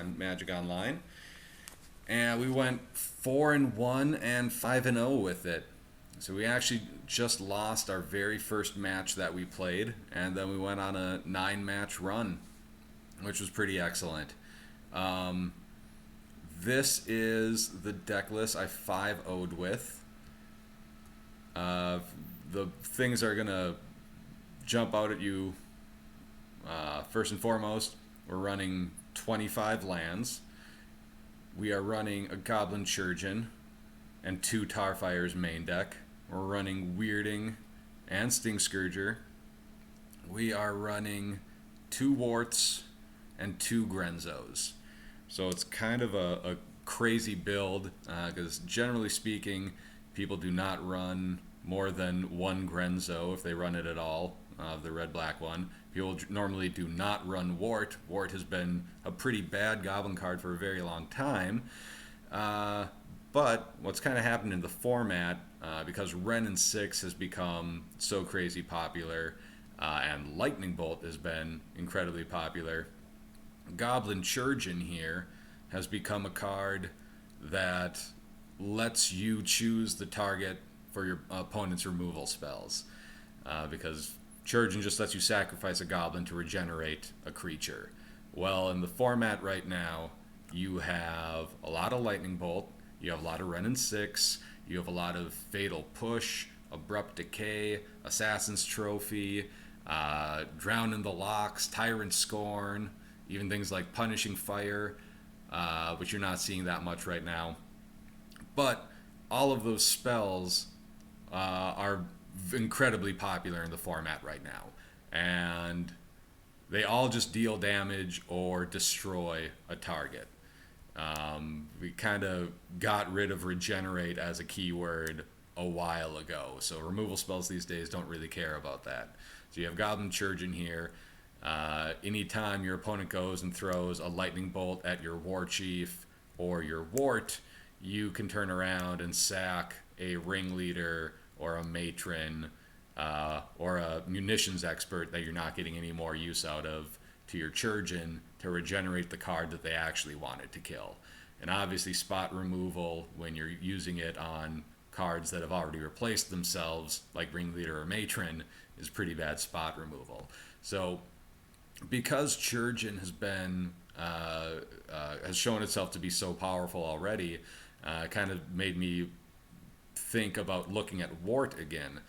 on Magic Online, and we went 4-1 and 5-0 with it. So we actually just lost our very first match that we played, and then we went on a 9-match run, which was pretty excellent. This is the deck list I 5-0'd with. The things are going to jump out at you. First and foremost, we're running 25 lands. We are running a Goblin Chirurgeon and 2 Tarfires main deck. We're running Weirding and Sting Scourger. We are running 2 Worts and 2 Grenzos. So it's kind of a crazy build, because generally speaking, people do not run more than 1 Grenzo if they run it at all, the red-black one. People normally do not run Wort. Wort has been a pretty bad Goblin card for a very long time. But what's kind of happened in the format, because Wrenn and 6 has become so crazy popular, and Lightning Bolt has been incredibly popular, Goblin Chirurgeon here has become a card that lets you choose the target for your opponent's removal spells, because Chirurgeon just lets you sacrifice a goblin to regenerate a creature. Well, in the format right now, you have a lot of Lightning Bolt, you have a lot of Wrenn and 6, you have a lot of Fatal Push, Abrupt Decay, Assassin's Trophy, Drown in the Locks, Tyrant Scorn, even things like Punishing Fire, which you're not seeing that much right now. But all of those spells are incredibly popular in the format right now, and they all just deal damage or destroy a target. We kind of got rid of regenerate as a keyword a while ago, so removal spells these days don't really care about that. So you have Goblin Chirurgeon here. Anytime your opponent goes and throws a Lightning Bolt at your War Chief or your Wart, you can turn around and sack a Ringleader or a Matron or a Munitions Expert that you're not getting any more use out of to your Chirurgeon to regenerate the card that they actually wanted to kill. And obviously spot removal, when you're using it on cards that have already replaced themselves, like Ringleader or Matron, is pretty bad spot removal. So because Chirurgeon has been has shown itself to be so powerful already, it kind of made me think about looking at Wort again.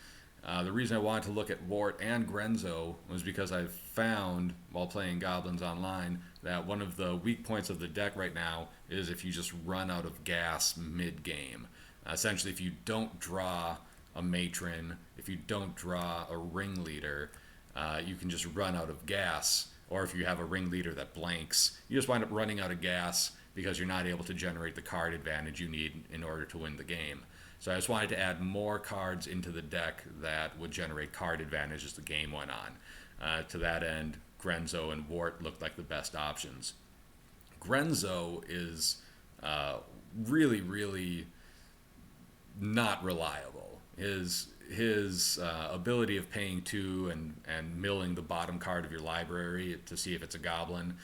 The reason I wanted to look at Wort and Grenzo was because I found, while playing Goblins Online, that one of the weak points of the deck right now is if you just run out of gas mid-game. Essentially, if you don't draw a Matron, if you don't draw a Ringleader, you can just run out of gas. Or if you have a Ringleader that blanks, you just wind up running out of gas because you're not able to generate the card advantage you need in order to win the game. So I just wanted to add more cards into the deck that would generate card advantage as the game went on. To that end, Grenzo and Wort looked like the best options. Grenzo is really, really not reliable. His ability of paying 2 and milling the bottom card of your library to see if it's a goblin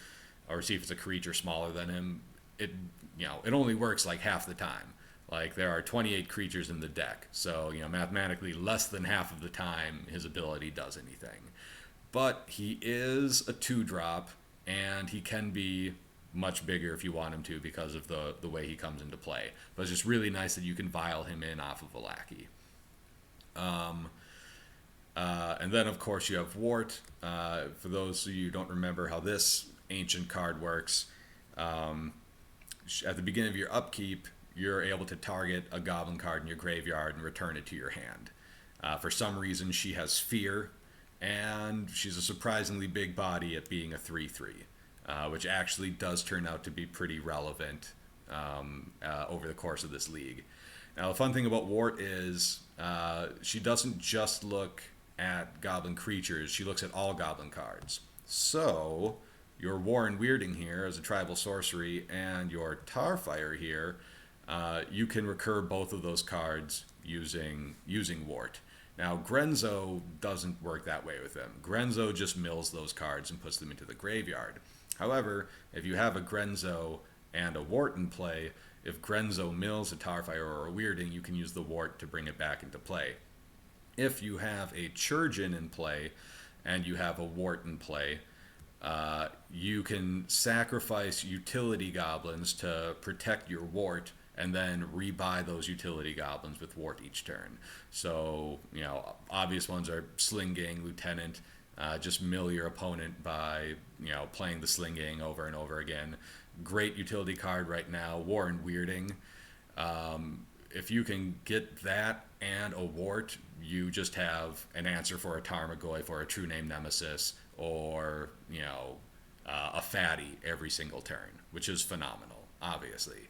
or see if it's a creature smaller than him, it only works like half the time. Like, there are 28 creatures in the deck, so mathematically less than half of the time his ability does anything. But he is a 2-drop, and he can be much bigger if you want him to because of the way he comes into play. But it's just really nice that you can vial him in off of a lackey. And then, of course, you have Wort. For those of you who don't remember how this ancient card works, at the beginning of your upkeep, you're able to target a goblin card in your graveyard and return it to your hand. For some reason, she has Fear, and she's a surprisingly big body at being a 3/3, which actually does turn out to be pretty relevant over the course of this league. Now, the fun thing about Wort is she doesn't just look at goblin creatures, she looks at all goblin cards. So your War and Weirding here as a tribal sorcery and your Tarfire here, you can recur both of those cards using Wort. Now, Grenzo doesn't work that way with him. Grenzo just mills those cards and puts them into the graveyard. However, if you have a Grenzo and a Wort in play, if Grenzo mills a Tarfire or a Weirding, you can use the Wort to bring it back into play. If you have a Chirurgeon in play and you have a Wort in play, you can sacrifice utility goblins to protect your Wort and then rebuy those utility goblins with Wort each turn. So, obvious ones are Sling Gang, Lieutenant. Just mill your opponent by, playing the Sling Gang over and over again. Great utility card right now, War and Weirding. If you can get that and a Wort, you just have an answer for a Tarmogoyf or a True Name Nemesis or, a Fatty every single turn, which is phenomenal, obviously.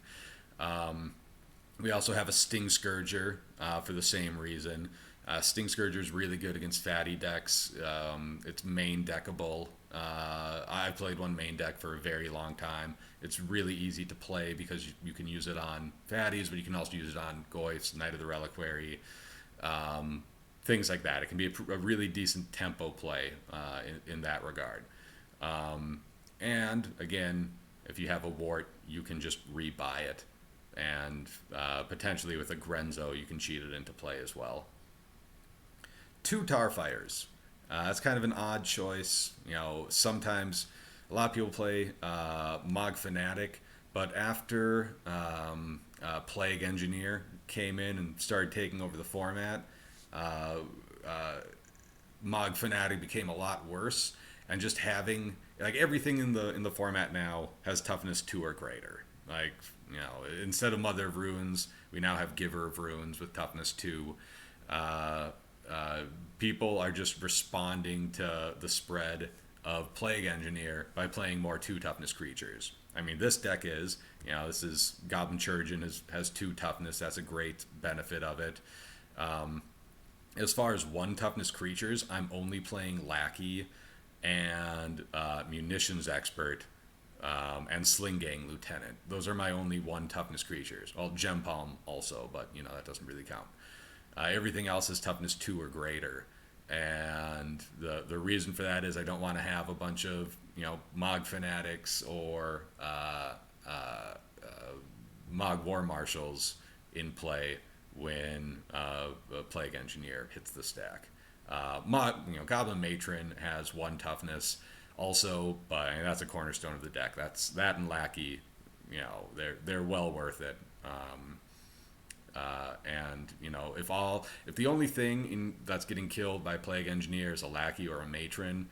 We also have a Sting Scourger for the same reason. Sting Scourger is really good against fatty decks. It's main deckable. I've played one main deck for a very long time. It's really easy to play because you can use it on fatties, but you can also use it on Goyfs, Knight of the Reliquary, things like that. It can be a really decent tempo play in that regard. And again, if you have a Wort, you can just rebuy it. And potentially with a Grenzo, you can cheat it into play as well. 2 Tarfires. That's kind of an odd choice. Sometimes a lot of people play Mog Fanatic, but after Plague Engineer came in and started taking over the format, Mog Fanatic became a lot worse. And just having everything in the format now has toughness 2 or greater. Instead of Mother of Runes, we now have Giver of Runes with toughness 2. People are just responding to the spread of Plague Engineer by playing more 2 toughness creatures. This deck this is Goblin Chirurgeon has 2 toughness. That's a great benefit of it. As far as 1 toughness creatures, I'm only playing Lackey and Munitions Expert and Sling Gang Lieutenant. Those are my only 1 toughness creatures. Well, Gem Palm also, but that doesn't really count. Everything else is toughness 2 or greater. And the reason for that is I don't want to have a bunch of, Mog Fanatics or Mog War Marshals in play when Plague Engineer hits the stack. Goblin Matron has 1 toughness also, but that's a cornerstone of the deck. That and Lackey, they're well worth it. And if the only thing that's getting killed by Plague Engineer is a Lackey or a Matron,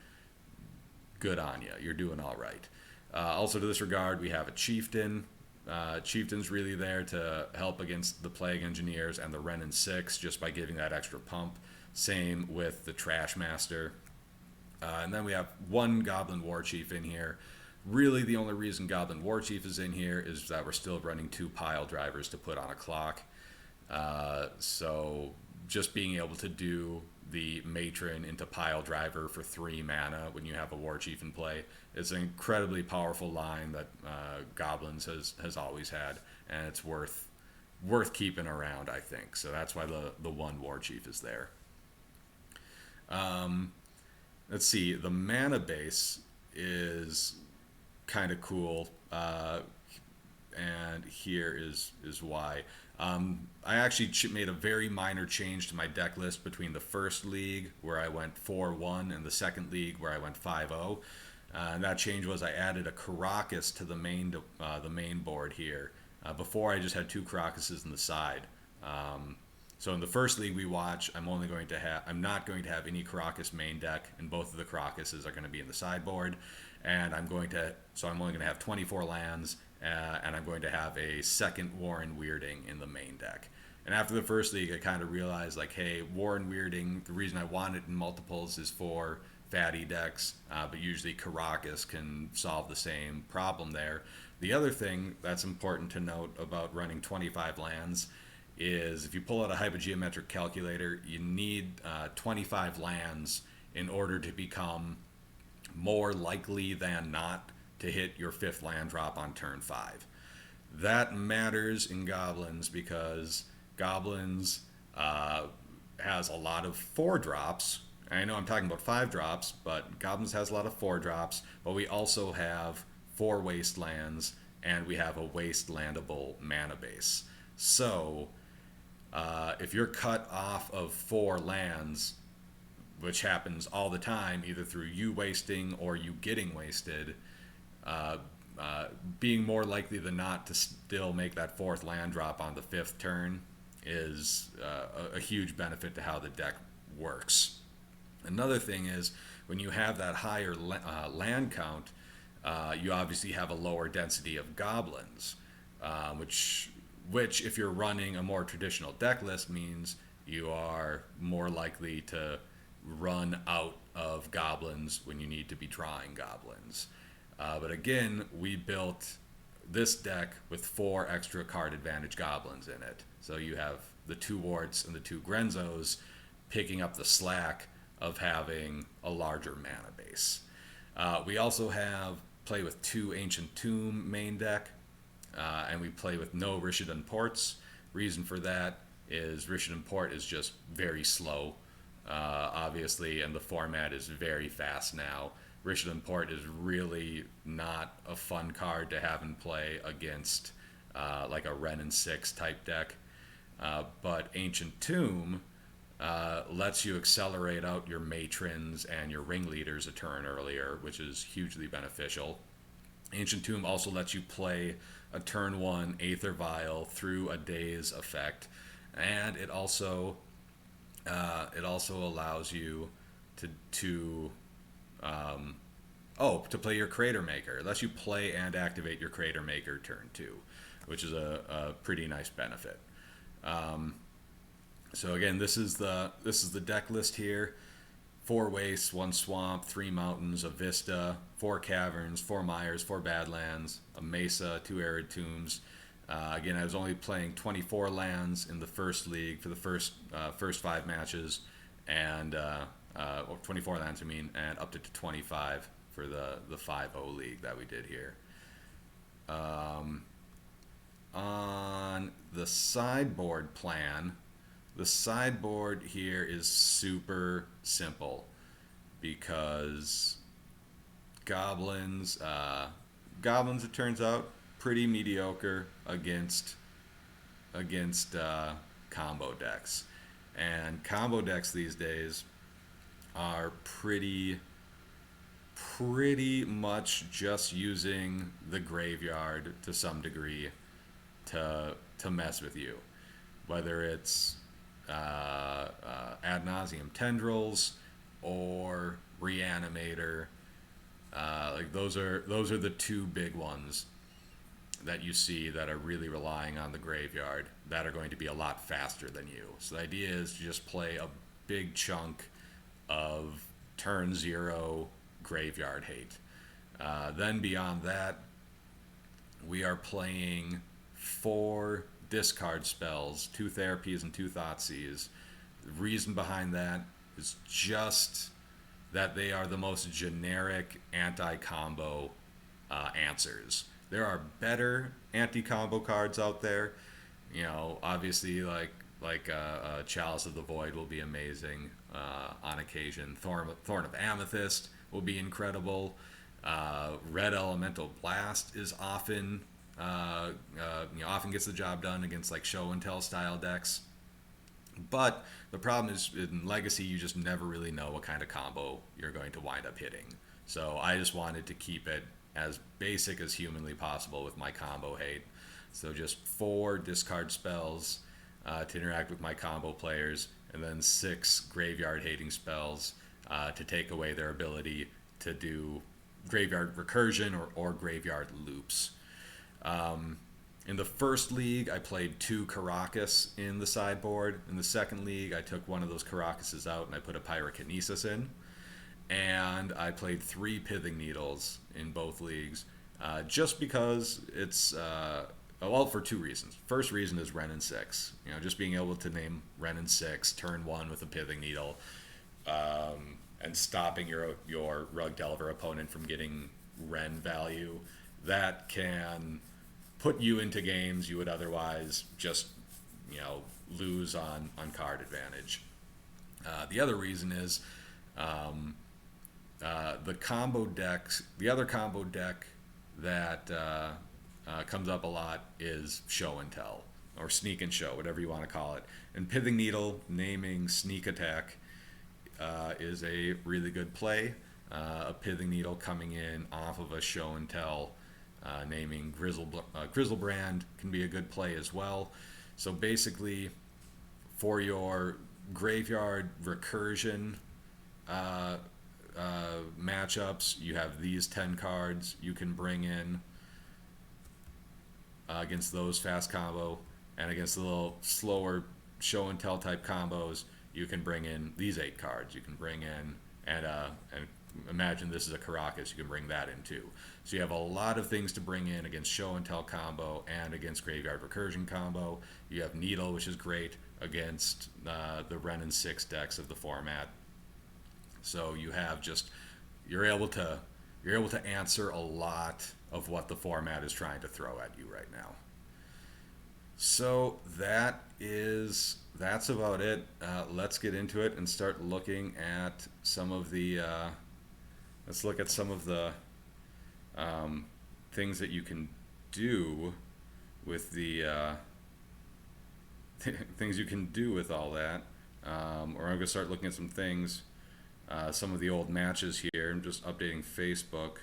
good on you. You're doing all right. Also to this regard, we have a Chieftain. Chieftain's really there to help against the Plague Engineers and the Wrenn and 6 just by giving that extra pump. Same with the Trash Master. And then we have 1 Goblin War Chief in here. Really, the only reason Goblin War Chief is in here is that we're still running 2 pile drivers to put on a clock. So just being able to do the Matron into pile driver for 3 mana when you have a War Chief in play is an incredibly powerful line that Goblins has always had, and it's worth keeping around, I think. So that's why the 1 War Chief is there. Let's see, the mana base is kind of cool, and here is why. I actually made a very minor change to my deck list between the first league, where I went 4-1, and the second league, where I went 5-0. And that change was I added a Karakas to the main board here. Before, I just had 2 Karakases on the side. So in the first league we watch, I'm not going to have any Karakas main deck, and both of the Karakases are going to be in the sideboard. And I'm only going to have 24 lands, and I'm going to have a second War and Weirding in the main deck. And after the first league, I kind of realized, hey, War and Weirding, the reason I want it in multiples is for fatty decks, but usually Karakas can solve the same problem there. The other thing that's important to note about running 25 lands is if you pull out a hypogeometric calculator, you need 25 lands in order to become more likely than not to hit your 5th land drop on turn 5. That matters in Goblins because Goblins has a lot of 4 drops, I know I'm talking about 5 drops, but Goblins has a lot of 4 drops, but we also have 4 wastelands, and we have a wastelandable mana base. So, if you're cut off of 4 lands, which happens all the time, either through you wasting or you getting wasted, uh, being more likely than not to still make that 4th land drop on the 5th turn is a huge benefit to how the deck works. Another thing is when you have that higher land count, you obviously have a lower density of goblins, which if you're running a more traditional deck list means you are more likely to run out of goblins when you need to be drawing goblins. But again, we built this deck with 4 extra card advantage goblins in it. So you have the 2 Worts and the 2 Grenzos picking up the slack of having a larger mana base. We also have play with 2 Ancient Tomb main deck, and we play with no Rishadan Ports. Reason for that is Rishadan Port is just very slow, obviously, and the format is very fast now. Rishadan Port is really not a fun card to have in play against like a Wrenn and 6 type deck. But Ancient Tomb lets you accelerate out your matrons and your ringleaders a turn earlier, which is hugely beneficial. Ancient Tomb also lets you play a turn 1 Aether Vial through a Daze effect, and it also allows you to play your Crater Maker. It lets you play and activate your Crater Maker turn 2, which is a pretty nice benefit. So again, this is the deck list here: 4 wastes, 1 swamp, 3 mountains, a vista, 4 caverns, 4 mires, 4 badlands, a mesa, 2 arid tombs. Again, I was only playing 24 lands in the first league for the first 5 matches, and 24 lands, and up to 25 for the 5-0 league that we did here. On the sideboard plan, the sideboard here is super simple because goblins, it turns out, pretty mediocre against combo decks, and combo decks these days are pretty much just using the graveyard to some degree to mess with you, whether it's ad nauseum tendrils or reanimator. Like those are the 2 big ones that you see that are really relying on the graveyard, that are going to be a lot faster than you. So the idea is to just play a big chunk of turn 0 graveyard hate. Then beyond that, we are playing 4 discard spells, 2 therapies and 2 thoughtseize. The reason behind that is just that they are the most generic anti-combo answers. There are better anti-combo cards out there. Obviously, like Chalice of the Void will be amazing on occasion. Thorn of Amethyst will be incredible. Red Elemental Blast is often gets the job done against like show and tell style decks. But the problem is in Legacy, you just never really know what kind of combo you're going to wind up hitting. So I just wanted to keep it as basic as humanly possible with my combo hate. So just 4 discard spells to interact with my combo players, and then 6 graveyard hating spells to take away their ability to do graveyard recursion or graveyard loops. In the first league, I played 2 Karakas in the sideboard. In the second league, I took one of those Karakases out and I put a Pyrokinesis in. And I played 3 Pithing Needles in both leagues, just because it's, for 2 reasons. First reason is Wrenn and 6. Just being able to name Wrenn and 6, turn 1 with a Pithing Needle, and stopping your Rug Delver opponent from getting Wrenn value, that can put you into games you would otherwise just, lose on card advantage. The other reason is The combo decks, the other combo deck that comes up a lot is Show and Tell, or Sneak and Show, whatever you want to call it. And Pithing Needle naming Sneak Attack is a really good play. A Pithing Needle coming in off of a Show and Tell naming Griselbrand can be a good play as well. So basically, for your graveyard recursion matchups, you have these 10 cards you can bring in against those fast combo, and against the little slower Show and Tell type combos, you can bring in these 8 cards. You can bring in, and imagine this is a Karakas, you can bring that in too. So you have a lot of things to bring in against Show and Tell combo and against Graveyard Recursion combo. You have Needle, which is great against the Wrenn and 6 decks of the format. So you have just, you're able to answer a lot of what the format is trying to throw at you right now. So that's about it. Let's get into it and start looking at some of the let's look at some of the things that you can do with the things you can do with all that. Or I'm going to start looking at some things, some of the old matches here. I'm just updating Facebook.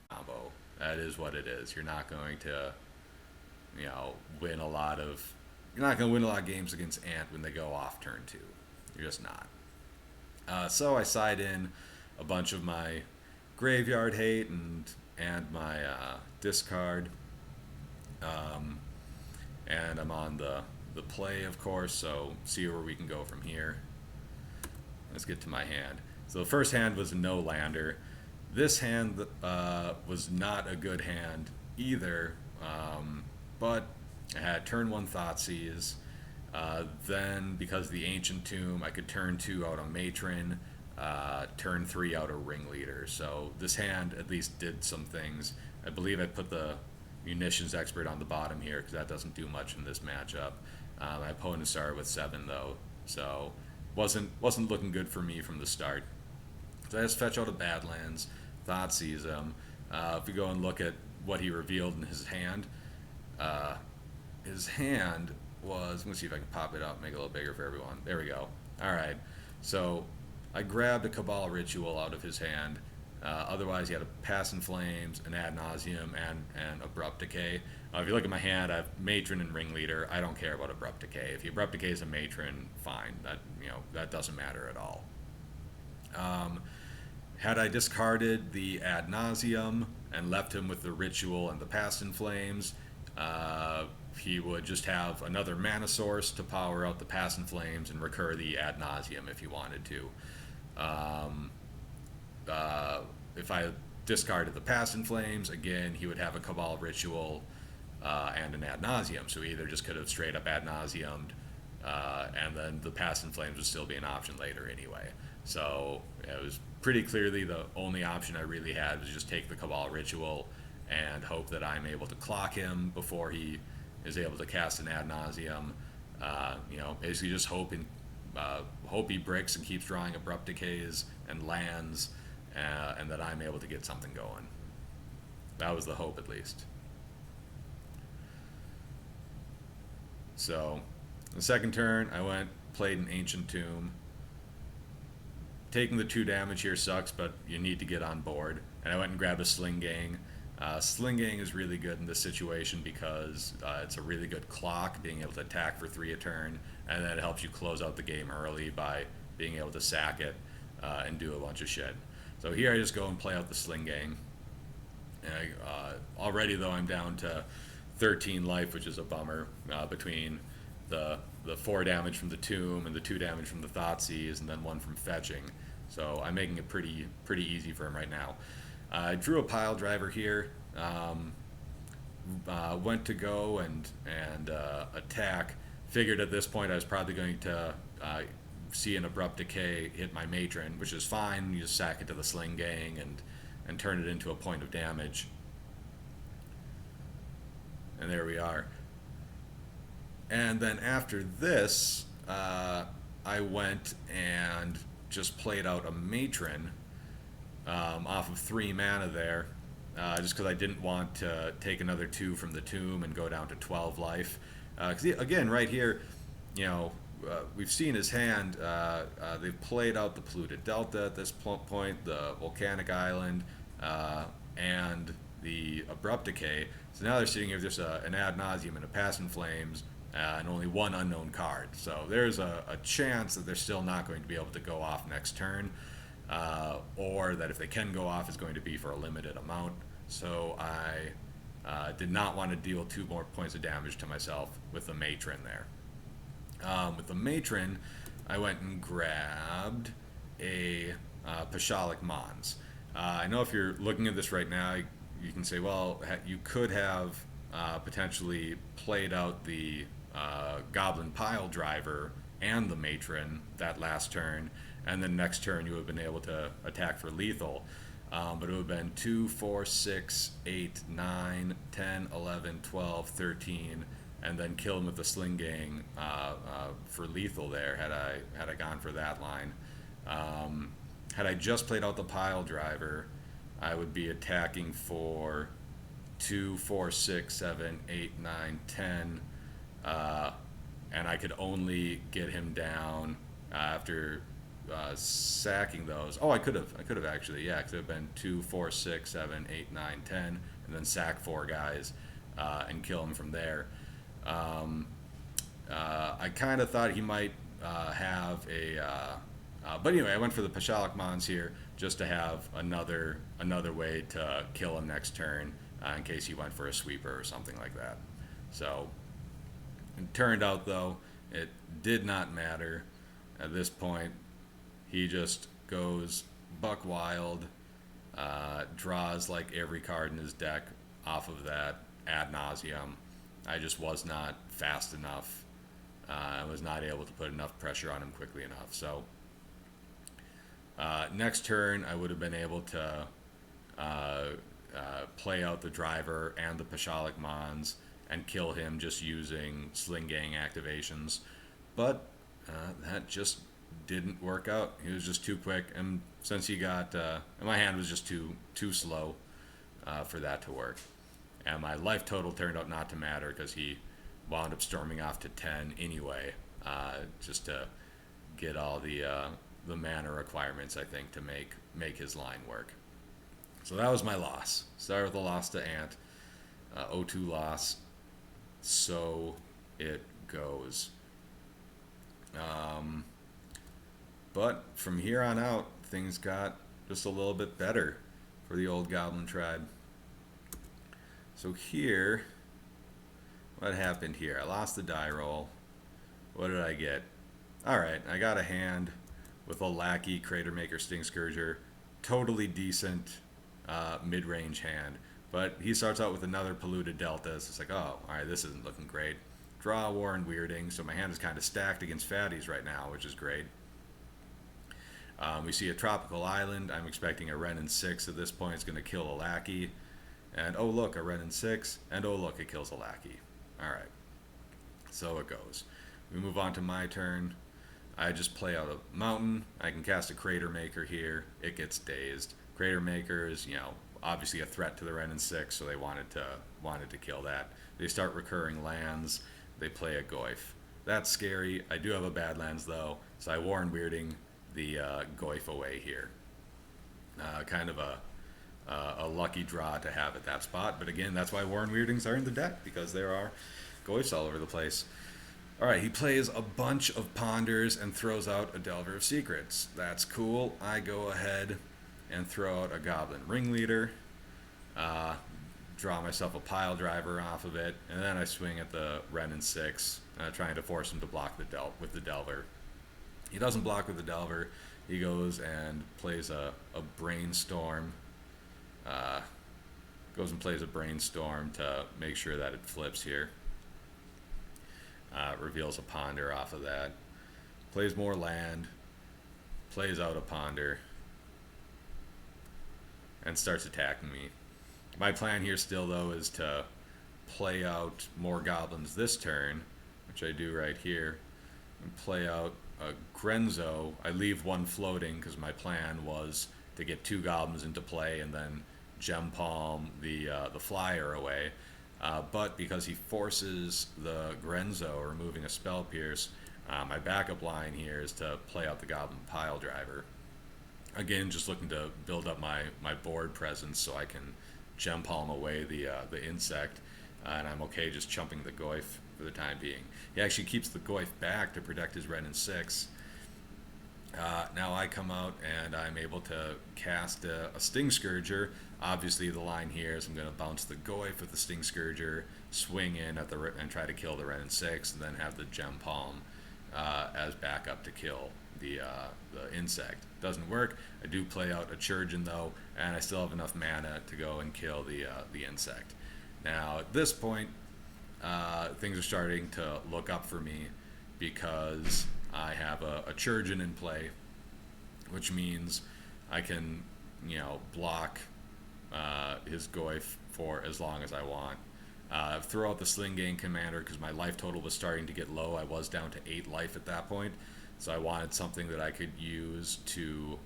Combo. That is what it is. You're not going to, win a lot of. You're not going to win a lot of games against Ant when they go off turn 2. You're just not. So I side in a bunch of my graveyard hate and my discard. And I'm on the play, of course, so see where we can go from here. Let's get to my hand. So the first hand was a no-lander. This hand was not a good hand either, but I had turn 1 Thoughtseize. Then, because of the Ancient Tomb, I could turn 2 out a Matron, turn 3 out a Ringleader. So this hand at least did some things. I believe I put the Munitions Expert on the bottom here because that doesn't do much in this matchup. My opponent started with 7 though, so wasn't looking good for me from the start. So I just fetch out a Badlands, Thoughtseize him. If we go and look at what he revealed in his hand was, let me see if I can pop it up, make it a little bigger for everyone. There we go. Alright, so I grabbed a Cabal Ritual out of his hand. Otherwise, he had a Pass in Flames, an Ad Nauseam, and Abrupt Decay. If you look at my hand, I have Matron and Ringleader. I don't care about Abrupt Decay. If he Abrupt Decays a Matron, fine. That doesn't matter at all. Had I discarded the Ad Nauseam and left him with the Ritual and the Pass in Flames, he would just have another mana source to power out the Pass in Flames and recur the Ad Nauseam if he wanted to. If I discarded the Pass in Flames, again, he would have a Cabal Ritual and an Ad Nauseam. So he either just could have straight up Ad Nauseamed, and then the Pass in Flames would still be an option later anyway. So it was pretty clearly the only option I really had was just take the Cabal Ritual and hope that I'm able to clock him before he is able to cast an Ad Nauseam. Basically just hope he bricks and keeps drawing Abrupt Decays and lands, and that I'm able to get something going. That was the hope, at least. So, the second turn, I played an Ancient Tomb. Taking the 2 damage here sucks, but you need to get on board. And I went and grabbed a Sling Gang. Sling Gang is really good in this situation because it's a really good clock, being able to attack for 3 a turn, and then it helps you close out the game early by being able to sack it and do a bunch of shit. So here I just go and play out the Sling Gang. Already though, I'm down to 13 life, which is a bummer, between the 4 damage from the Tomb and the 2 damage from the Thoughtseize and then 1 from fetching. So I'm making it pretty easy for him right now. I drew a Pile Driver here. Went to go and attack. Figured at this point I was probably going to see an Abrupt Decay hit my Matron, which is fine. You just sack it to the Sling Gang and turn it into a point of damage. And there we are. And then after this, I went and just played out a matron off of 3 mana there, just because I didn't want to take another 2 from the tomb and go down to 12 life. Because again, right here, we've seen his hand. They've played out the polluted delta at this point, the volcanic island, and the abrupt decay. So now they're sitting here with just an ad nauseum and a pass in flames, and only 1 unknown card. So there's a chance that they're still not going to be able to go off next turn, or that if they can go off, it's going to be for a limited amount. So I did not want to deal 2 more points of damage to myself with the matron there. With the matron, I went and grabbed a Pashalik Mons. I know if you're looking at this right now, you can say, well, you could have potentially played out the Goblin Pile Driver and the matron that last turn, and then next turn you would have been able to attack for lethal. But it would have been 2, 4, 6, 8, 9, 10, 11, 12, 13, and then kill him with the Sling Gang for lethal there had I gone for that line. Had I just played out the Pile Driver, I would be attacking for 2, 4, 6, 7, 8, 9, 10, and I could only get him down after sacking those. Oh, I could have actually, yeah, it could have been 2, 4, 6, 7, 8, 9, 10, and then sack 4 guys and kill him from there. I kind of thought he might have a, but anyway, I went for the Pashalik Mons here just to have another way to kill him next turn in case he went for a sweeper or something like that. So it turned out though it did not matter at this point. He just goes buck wild, draws like every card in his deck off of that ad nauseum. I just was not fast enough. I was not able to put enough pressure on him quickly enough. So next turn, I would have been able to play out the driver and the Pashalik Mons and kill him just using Sling Gang activations. But that just didn't work out. He was just too quick, and since he got, my hand was just too slow for that to work. And my life total turned out not to matter because he wound up storming off to 10 anyway, just to get all the mana requirements, I think, to make his line work. So that was my loss. Started with a loss to Ant, 0-2 loss. So it goes. But from here on out, things got just a little bit better for the old Goblin tribe. So here, what happened here? I lost the die roll. What did I get? Alright, I got a hand with a Lackey, Crater Maker, Sting Scourger. Totally decent mid-range hand. But he starts out with another Polluted Delta. So it's like, oh, alright, this isn't looking great. Draw, Warren, Weirding. So my hand is kind of stacked against fatties right now, which is great. We see a Tropical Island. I'm expecting a Wrenn and 6 at this point. It's going to kill a Lackey. And oh look, a Wrenn and 6. And oh look, it kills a Lackey. Alright. So it goes. We move on to my turn. I just play out a mountain. I can cast a Crater Maker here. It gets dazed. Crater Maker is, obviously a threat to the Wrenn and 6, so they wanted to kill that. They start recurring lands. They play a Goyf. That's scary. I do have a Badlands though, so I Warren Weirding the Goyf away here. Kind of a lucky draw to have at that spot, but again, that's why Warren Weirdings are in the deck, because there are Goyfs all over the place. Alright, he plays a bunch of Ponders and throws out a Delver of Secrets. That's cool. I go ahead and throw out a Goblin Ringleader, draw myself a Pile Driver off of it, and then I swing at the Wrenn and 6, trying to force him to block with the Delver. He doesn't block with the Delver. He goes and plays a Brainstorm. Goes and plays a Brainstorm to make sure that it flips here. Reveals a Ponder off of that. Plays more land. Plays out a Ponder. And starts attacking me. My plan here still, though, is to play out more Goblins this turn. which I do right here, and play out a Grenzo. I leave one floating because my plan was to get 2 goblins into play and then gem palm the flyer away. But because he forces the Grenzo, removing a spell pierce, my backup line here is to play out the Goblin Pile Driver. Again, just looking to build up my board presence so I can gem palm away the insect, and I'm okay just chumping the Goyf for the time being. He actually keeps the Goyf back to protect his Wrenn and 6. Now I come out and I'm able to cast a Sting Scourger. Obviously, the line here is I'm going to bounce the Goyf with the Sting Scourger, swing in at and try to kill the Wrenn and 6, and then have the Gem Palm as backup to kill the insect. Doesn't work. I do play out a Chirurgeon though, and I still have enough mana to go and kill the insect. Now at this point, things are starting to look up for me because I have a Chirurgeon in play, which means I can, block his Goyf for as long as I want. Throw out the Sling-Gang Commander because my life total was starting to get low. I was down to 8 life at that point, so I wanted something that I could use to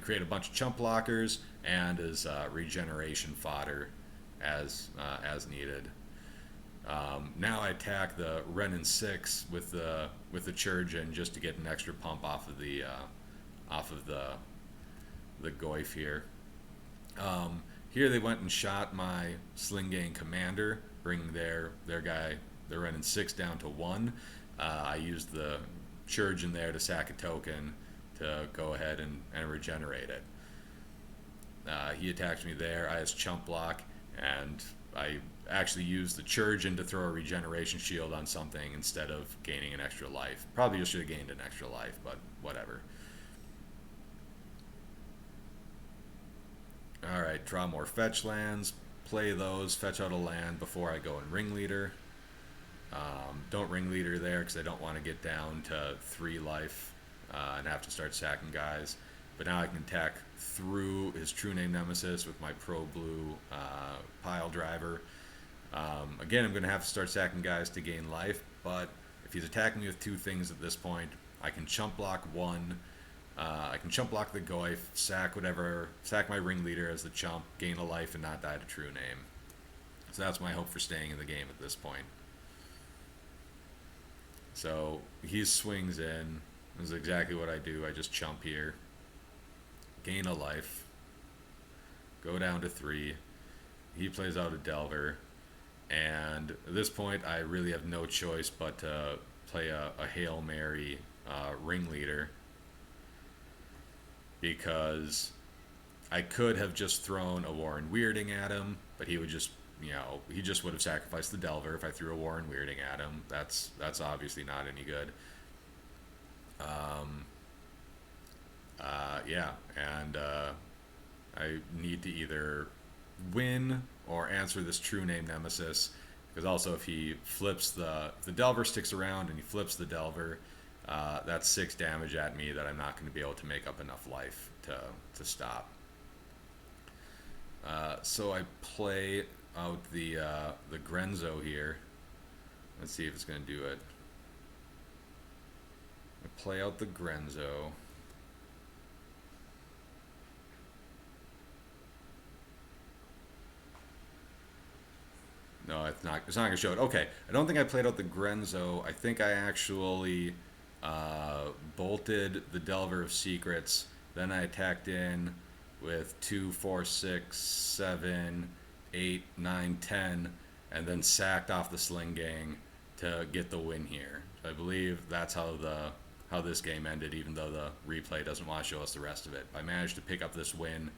create a bunch of chump blockers and as regeneration fodder as needed. Now I attack the Wrenn and 6 with the Chirurgeon just to get an extra pump off of the Goyf here. Here they went and shot my Sling-Gang Commander, bringing their Wrenn and 6 down to 1. I used the Chirurgeon there to sack a token to go ahead and regenerate it. He attacked me there. I has chump block, and I actually used the Chirurgeon to throw a regeneration shield on something instead of gaining an extra life. Probably just should have gained an extra life, but whatever. Alright, draw more fetch lands, play those, fetch out a land before I go and Ringleader. Don't Ringleader there because I don't want to get down to 3 life and have to start sacking guys. But now I can attack through his True Name Nemesis with my Pro Blue Pile Driver. Again, I'm going to have to start sacking guys to gain life, but if he's attacking me with 2 things at this point, I can chump block 1. I can chump block the Goyf, sack my Ringleader as the chump, gain a life, and not die to True Name. So that's my hope for staying in the game at this point. So he swings in. This is exactly what I do. I just chump here, gain a life, go down to 3. He plays out a Delver, and at this point I really have no choice but to play a Hail Mary Ringleader, because I could have just thrown a Warren Weirding at him, but he would just, he just would have sacrificed the Delver if I threw a Warren Weirding at him. That's obviously not any good. Yeah, and I need to either win or answer this True Name Nemesis, because also if he flips the Delver sticks around and he flips the Delver, that's 6 damage at me that I'm not going to be able to make up enough life to stop. So I play out the Grenzo here. Let's see if it's going to do it. I play out the Grenzo. No, it's not going to show it. Okay, I don't think I played out the Grenzo. I think I actually bolted the Delver of Secrets. Then I attacked in with 2, 4, 6, 7, 8, 9, 10, and then sacked off the Sling-Gang to get the win here. So I believe that's how this game ended, even though the replay doesn't want to show us the rest of it. I managed to pick up this win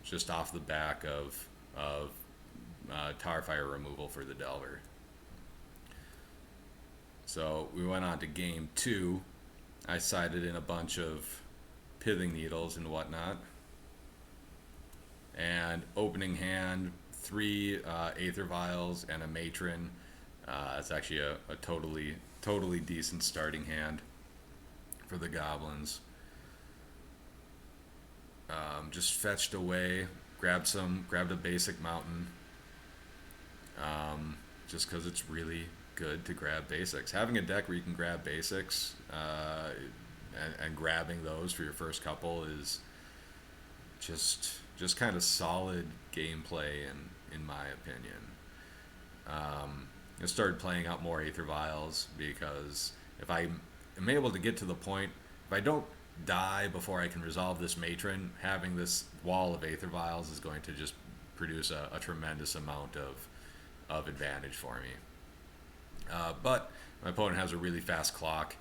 just off the back of Tarfire removal for the Delver. So we went on to game 2. I sided in a bunch of Pithing Needles and whatnot. And opening hand, 3 Aether Vials and a Matron. It's actually a totally decent starting hand for the Goblins. Just fetched away, grabbed a basic mountain. just because it's really good to grab basics. Having a deck where you can grab basics and grabbing those for your first couple is just kind of solid gameplay in my opinion. I started playing out more Aether Vials because if I am able to get to the point, if I don't die before I can resolve this matron, having this wall of Aether Vials is going to just produce a tremendous amount of advantage for me. But my opponent has a really fast clock,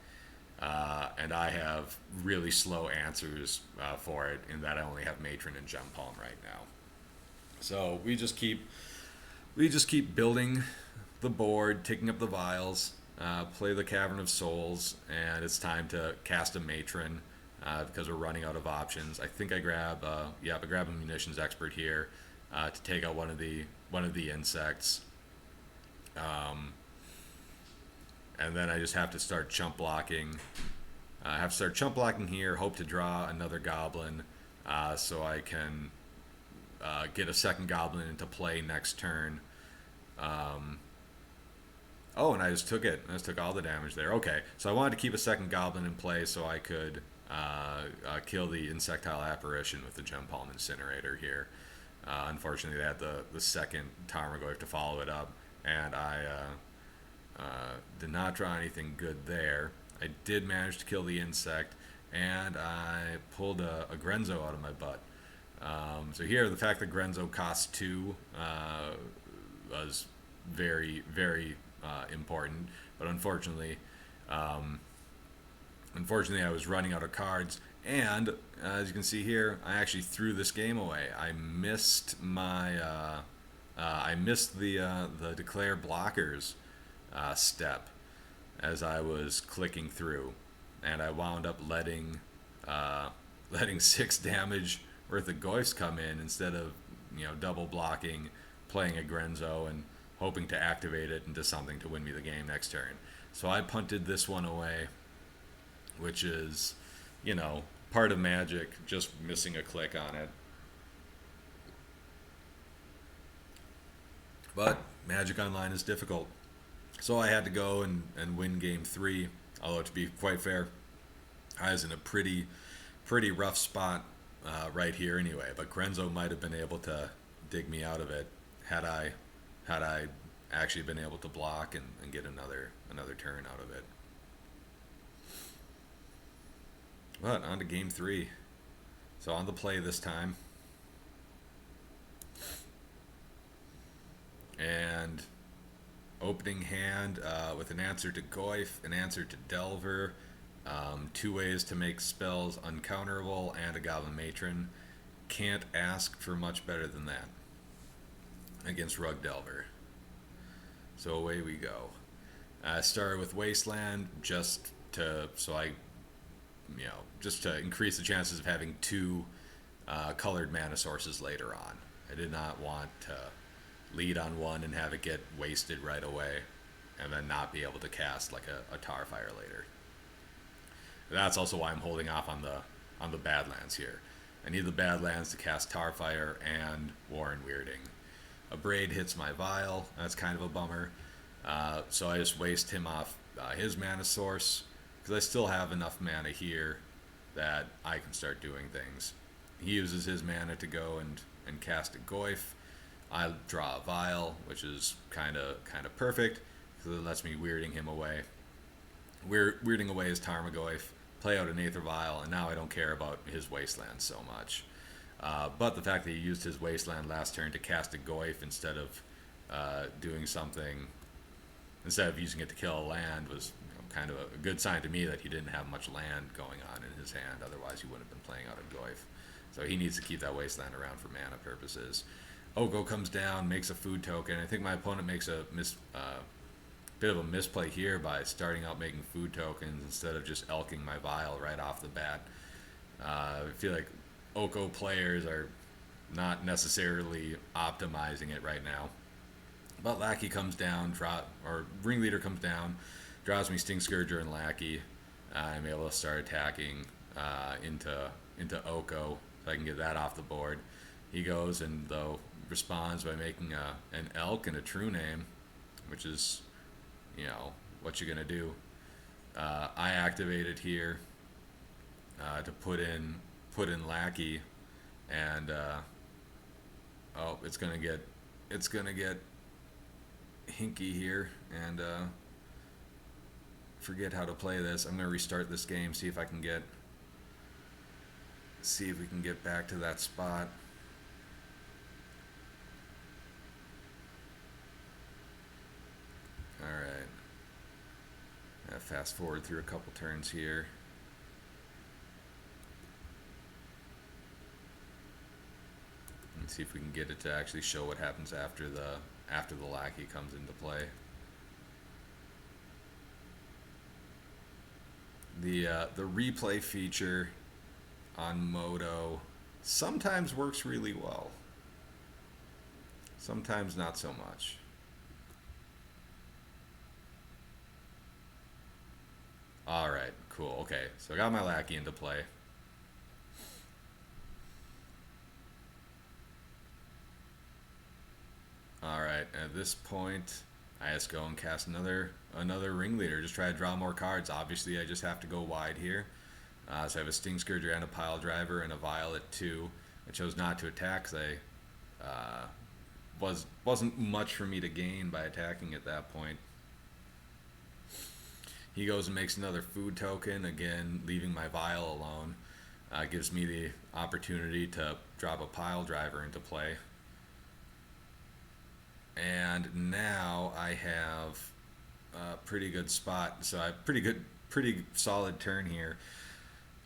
and I have really slow answers for it in that I only have Matron and Gem Palm right now. So we just keep building the board, taking up the vials, play the Cavern of Souls, and it's time to cast a Matron because we're running out of options. I think I grab a Munitions Expert here to take out one of the insects. And then I just have to start chump blocking. I have to start chump blocking here, hope to draw another goblin so I can get a second goblin into play next turn. Oh, and I just took it. I just took all the damage there. Okay, so I wanted to keep a second goblin in play so I could kill the Insectile Apparition with the Gem Palm Incinerator here. Unfortunately, they had the second Tarmogoyf to follow it up, and I did not draw anything good there. I did manage to kill the insect, and I pulled a Grenzo out of my butt. So here, the fact that Grenzo costs 2 was very, very important, but unfortunately, I was running out of cards, and as you can see here, I actually threw this game away. I missed my the declare blockers step as I was clicking through, and I wound up letting 6 damage worth of Goyfs come in instead of double blocking, playing a Grenzo and hoping to activate it into something to win me the game next turn. So I punted this one away, which is part of Magic, just missing a click on it. But Magic Online is difficult. So I had to go and win game 3. Although, to be quite fair, I was in a pretty rough spot right here anyway. But Grenzo might have been able to dig me out of it had I actually been able to block and get another turn out of it. But on to game 3. So on the play this time. And opening hand with an answer to Goyf, an answer to Delver, 2 ways to make spells uncounterable, and a Goblin Matron. Can't ask for much better than that against Rug Delver. So away we go. I started with Wasteland just to increase the chances of having 2 colored mana sources later on. I did not want to lead on one and have it get wasted right away and then not be able to cast like a Tarfire later. That's also why I'm holding off on the Badlands here. I need the Badlands to cast Tarfire and Warren Weirding. A Braid hits my Vial. That's kind of a bummer. So I just waste him off his mana source because I still have enough mana here that I can start doing things. He uses his mana to go and cast a Goyf. I draw a Vial, which is kind of perfect because it lets me weirding him away. Weirding away his Tarmogoyf, play out an Aether Vial, and now I don't care about his Wasteland so much. But the fact that he used his Wasteland last turn to cast a Goyf instead of using it to kill a land was kind of a good sign to me that he didn't have much land going on in his hand. Otherwise, he wouldn't have been playing out a Goyf. So he needs to keep that Wasteland around for mana purposes. Oko comes down, makes a food token. I think my opponent makes a bit of a misplay here by starting out making food tokens instead of just elking my Vial right off the bat. I feel like Oko players are not necessarily optimizing it right now. But Lackey comes down, Ringleader comes down, draws me Sting Scourger and Lackey. I'm able to start attacking into Oko, so I can get that off the board. He goes and responds by making an Elk and a True Name, which is, you know, what you're gonna do. I activated here to put in Lackey, and oh, it's gonna get hinky here, and forget how to play this. I'm gonna restart this game, see if we can get back to that spot. All right. Fast forward through a couple turns here. And see if we can get it to actually show what happens after the lackey comes into play. The replay feature on Moto sometimes works really well. Sometimes not so much. Alright, cool. Okay, so I got my lackey into play. Alright, at this point, I just go and cast another ringleader. Just try to draw more cards. Obviously, I just have to go wide here. So I have a Sting Scourger and a Pile Driver and a Violet 2. I chose not to attack because wasn't much for me to gain by attacking at that point. He goes and makes another food token, again leaving my Vial alone. Gives me the opportunity to drop a Pile Driver into play. And now I have a pretty good spot. So I have pretty solid turn here.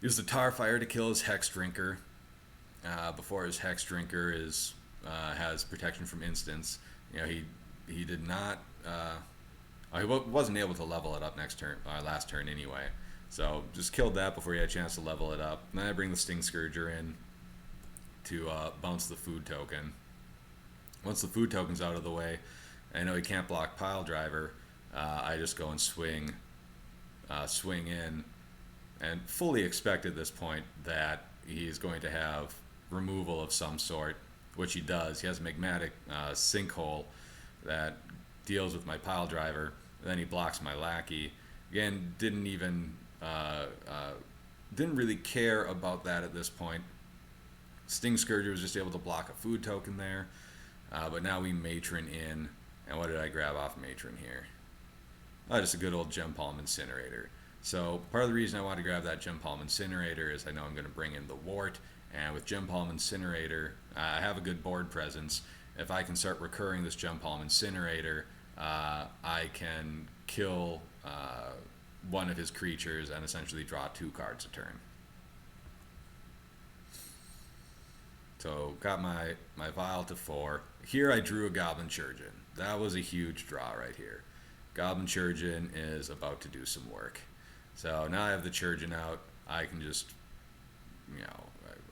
Use the Tarfire to kill his Hex Drinker. Before his Hex Drinker has protection from instants. You know, he did not. He wasn't able to level it up last turn anyway. So just killed that before he had a chance to level it up. And then I bring the Sting Scourger in to bounce the food token. Once the food token's out of the way, I know he can't block Pile Driver. I just go and swing in, and fully expect at this point that he's going to have removal of some sort, which he does. He has a Magmatic Sinkhole that deals with my Pile Driver. Then he blocks my Lackey. Again, didn't really care about that at this point. Sting Scourger was just able to block a food token there. But now we Matron in, and what did I grab off Matron here? Oh, just a good old Gem Palm Incinerator. So part of the reason I want to grab that Gem Palm Incinerator is I know I'm going to bring in the Wort, and with Gem Palm Incinerator, I have a good board presence. If I can start recurring this Gem Palm Incinerator, I can kill one of his creatures and essentially draw 2 cards a turn. So got my Vial to 4. Here I drew a Goblin Chirurgeon. That was a huge draw right here. Goblin Chirurgeon is about to do some work. So now I have the Chirurgeon out. I can just,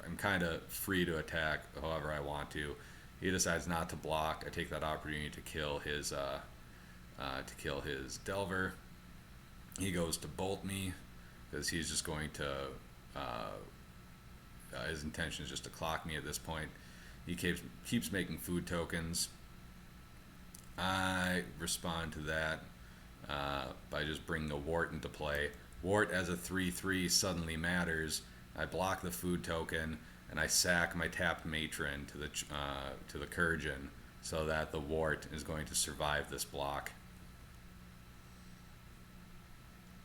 I'm kind of free to attack however I want to. He decides not to block. I take that opportunity to kill his Delver. He goes to bolt me because he's just going to. His intention is just to clock me at this point. He keeps making food tokens. I respond to that by just bringing a Wort into play. Wort as a 3/3 suddenly matters. I block the food token and I sack my tapped Matron to the Chirurgeon so that the Wort is going to survive this block.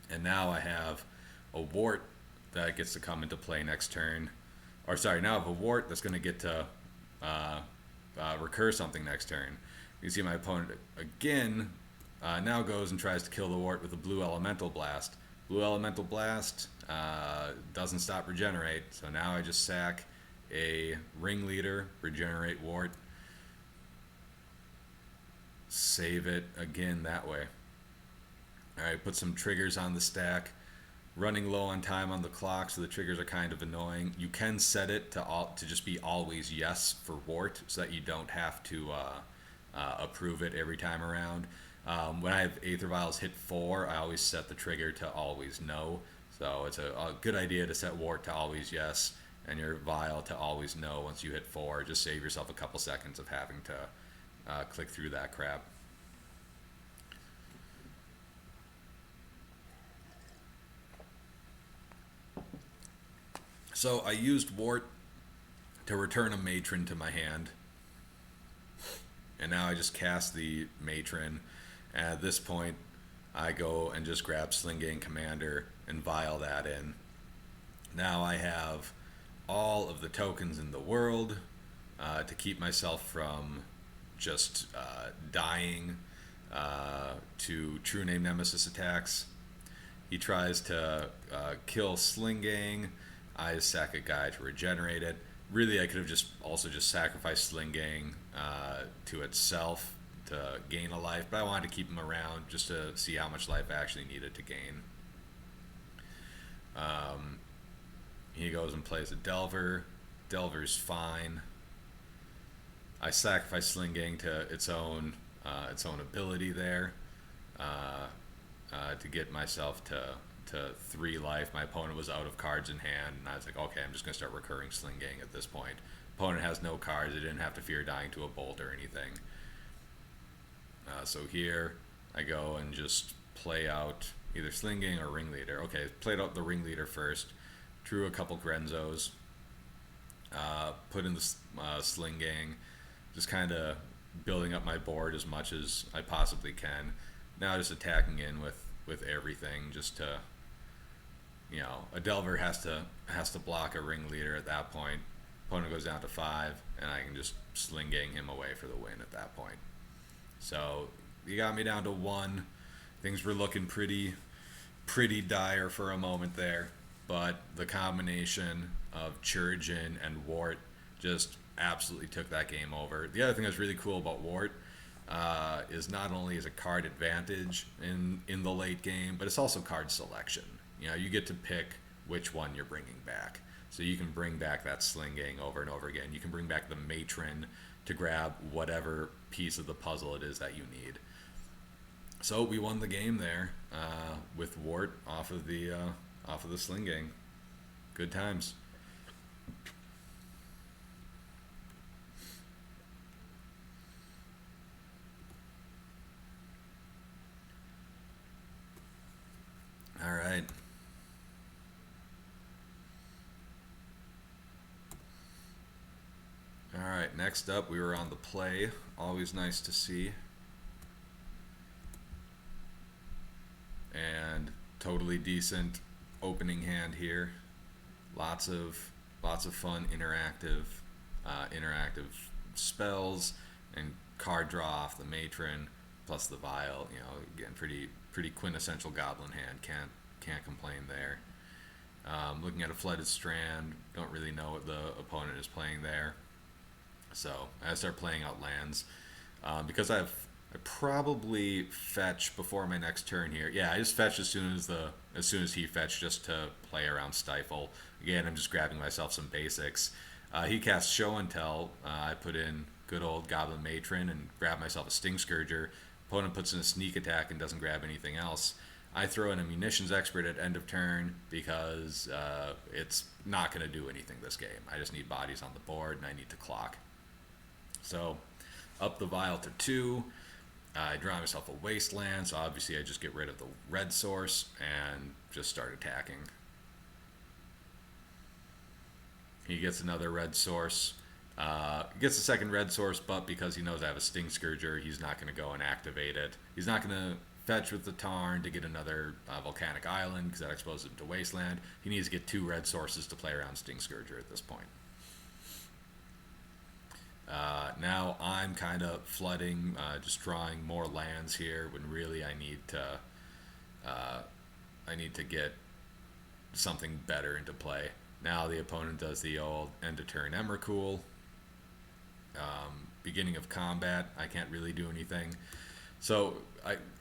And now I have a Wort that gets to come into play next turn. Or sorry, now I have a Wort that's going to get to recur something next turn. You see my opponent again now goes and tries to kill the Wort with a Blue Elemental Blast. Blue Elemental Blast doesn't stop regenerate, so now I just sack a Ringleader, regenerate Wort, save it again that way. Alright, put some triggers on the stack. Running low on time on the clock, so the triggers are kind of annoying. You can set it to just be always yes for Wort, so that you don't have to approve it every time around. When I have Aether Vials hit 4, I always set the trigger to always no. So it's a good idea to set Wort to always yes, and your Vial to always no once you hit 4. Just save yourself a couple seconds of having to click through that crap. So I used Wort to return a matron to my hand, and now I just cast the matron. And at this point, I go and just grab Slingane Commander and vial that in. Now I have all of the tokens in the world to keep myself from just dying to True Name Nemesis attacks. He tries to kill Slingane. I sack a guy to regenerate it. Really, I could have just sacrificed Slingane to itself to gain a life, but I wanted to keep him around just to see how much life I actually needed to gain. He goes and plays a Delver. Delver's fine. I sacrifice Slingane to its own ability there to get myself to 3 life. My opponent was out of cards in hand, and I was like, okay, I'm just going to start recurring Slingane at this point. Opponent has no cards. I didn't have to fear dying to a bolt or anything. So here I go and just play out either Slingane or Ringleader. Okay, played out the Ringleader first. Drew a couple Grenzos. Put in the Slingane. Just kind of building up my board as much as I possibly can. Now just attacking in with everything just to, a Delver has to block a Ringleader at that point. Opponent goes down to 5, and I can just Slingane him away for the win at that point. So you got me down to 1. Things were looking pretty dire for a moment there, but the combination of Chirurgeon and Wort just absolutely took that game over. The other thing that's really cool about Wort is not only is a card advantage in the late game, but it's also card selection. You get to pick which one you're bringing back. So you can bring back that Slingane over and over again. You can bring back the Matron to grab whatever piece of the puzzle it is that you need. So we won the game there with Wort off of the Slingane. Good times. All right. All right, next up we were on the play. Always nice to see. And totally decent opening hand here. Lots of fun interactive spells and card draw off the matron plus the vial. Again, pretty quintessential goblin hand. Can't complain there. Looking at a flooded strand, don't really know what the opponent is playing there. So I start playing out lands because I probably fetch before my next turn here. Yeah, I just fetch as soon as he fetched, just to play around Stifle. Again, I'm just grabbing myself some basics. He casts Show and Tell. I put in good old Goblin Matron and grab myself a Sting Scourger. Opponent puts in a sneak attack and doesn't grab anything else. I throw in a Munitions Expert at end of turn because it's not going to do anything this game. I just need bodies on the board and I need to clock. So up the vial to 2. I draw myself a Wasteland, so obviously I just get rid of the red source and just start attacking. He gets another red source. Gets a second red source, but because he knows I have a Sting Scourger, he's not going to go and activate it. He's not going to fetch with the Tarn to get another Volcanic Island because that exposes him to Wasteland. He needs to get 2 red sources to play around Sting Scourger at this point. Now I'm kind of flooding, just drawing more lands here when really I need to get something better into play. Now the opponent does the old end of turn Emrakul. Beginning of combat, I can't really do anything. So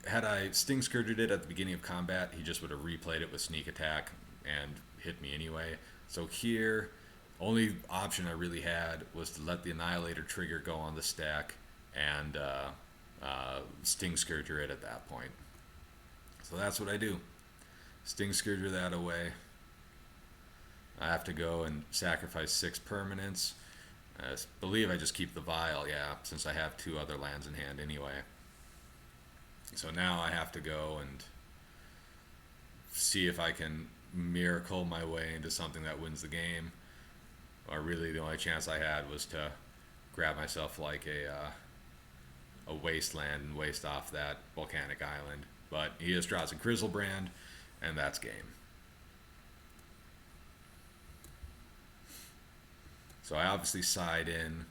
had I Sting Scourgered it at the beginning of combat, he just would have replayed it with sneak attack and hit me anyway. So here, only option I really had was to let the Annihilator trigger go on the stack and Sting Scourger it at that point. So that's what I do. Sting Scourger that away. I have to go and sacrifice 6 permanents. I believe I just keep the vial, yeah, since I have 2 other lands in hand anyway. So now I have to go and see if I can miracle my way into something that wins the game. Or really, the only chance I had was to grab myself like a wasteland and waste off that volcanic island. But he just draws a Griselbrand, and that's game. So I obviously side in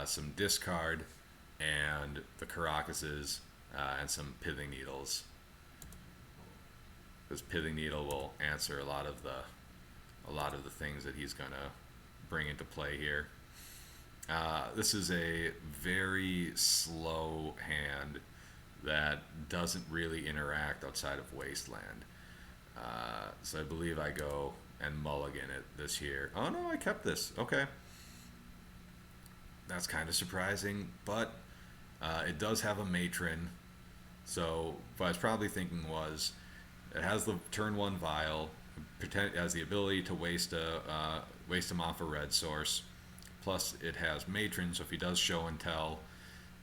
some discard and the Karakases and some Pithing Needles. Because Pithing Needle will answer a lot of the things that he's gonna bring into play here. This is a very slow hand that doesn't really interact outside of Wasteland. So I believe I go and mulligan it this year. Oh no, I kept this. Okay. That's kind of surprising, but it does have a matron. So what I was probably thinking was, it has the turn 1 vial, has the ability to waste him off a red source. Plus, it has matron, so if he does show and tell,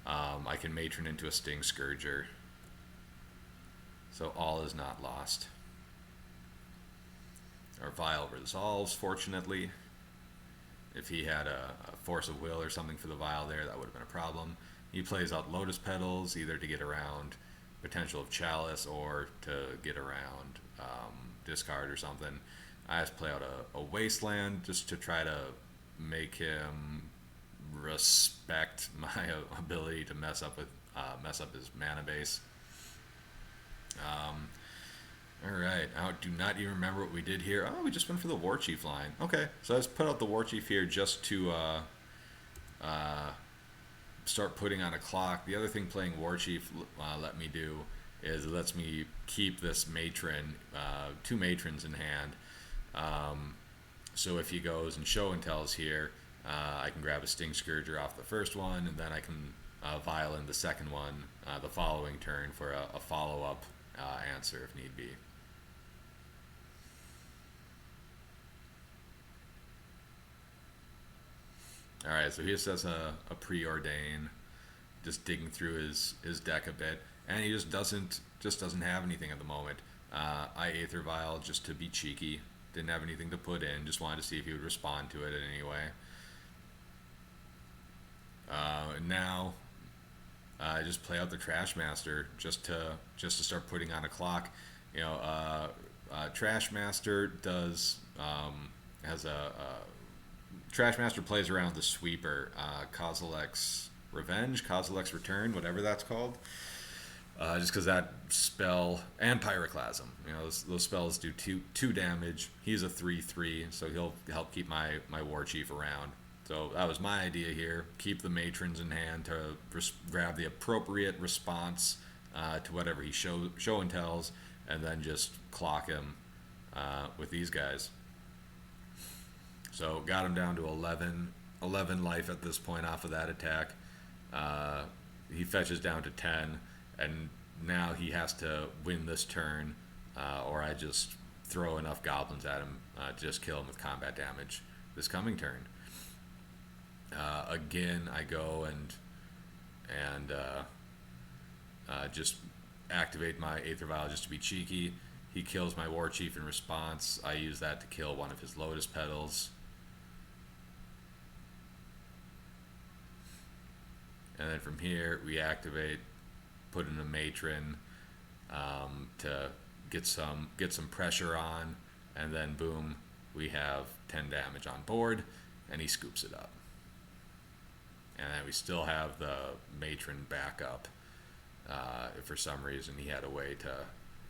I can matron into a Sting Scourger. So all is not lost. Our vial resolves, fortunately. If he had a force of will or something for the vial there, that would have been a problem. He plays out Lotus Petals, either to get around potential of Chalice or to get around discard or something. I just play out a Wasteland just to try to make him respect my ability to mess up his mana base. Alright, I do not even remember what we did here. Oh, we just went for the War Chief line. Okay, so I just put out the War Chief here just to start putting on a clock. The other thing playing War Chief let me do is it lets me keep this matron, 2 matrons in hand. So if he goes and show and tells here, I can grab a Sting Scourger off the first one, and then I can vial in the second one the following turn for a follow-up answer if need be. Alright, so he just has a preordain, just digging through his deck a bit, and he just doesn't have anything at the moment. I Aether Vial just to be cheeky, didn't have anything to put in, just wanted to see if he would respond to it in any way. Now I just play out the Trash Master just to start putting on a clock. Trash Master has a Trash Master plays around the sweeper, Kozilek's Revenge, Kozilek's Return, whatever that's called. Just because that spell, and Pyroclasm, those spells do two damage. He's a 3/3, so he'll help keep my War Chief around. So that was my idea here. Keep the matrons in hand to grab the appropriate response to whatever he show and tells, and then just clock him with these guys. So got him down to 11 life at this point off of that attack. He fetches down to 10, and now he has to win this turn, or I just throw enough goblins at him to just kill him with combat damage this coming turn. Again, I go and just activate my Aether Vial just to be cheeky. He kills my War Chief in response. I use that to kill one of his Lotus Petals. And then from here, we activate, put in a matron to get some pressure on, and then boom, we have 10 damage on board, and he scoops it up. And then we still have the matron backup. If for some reason he had a way to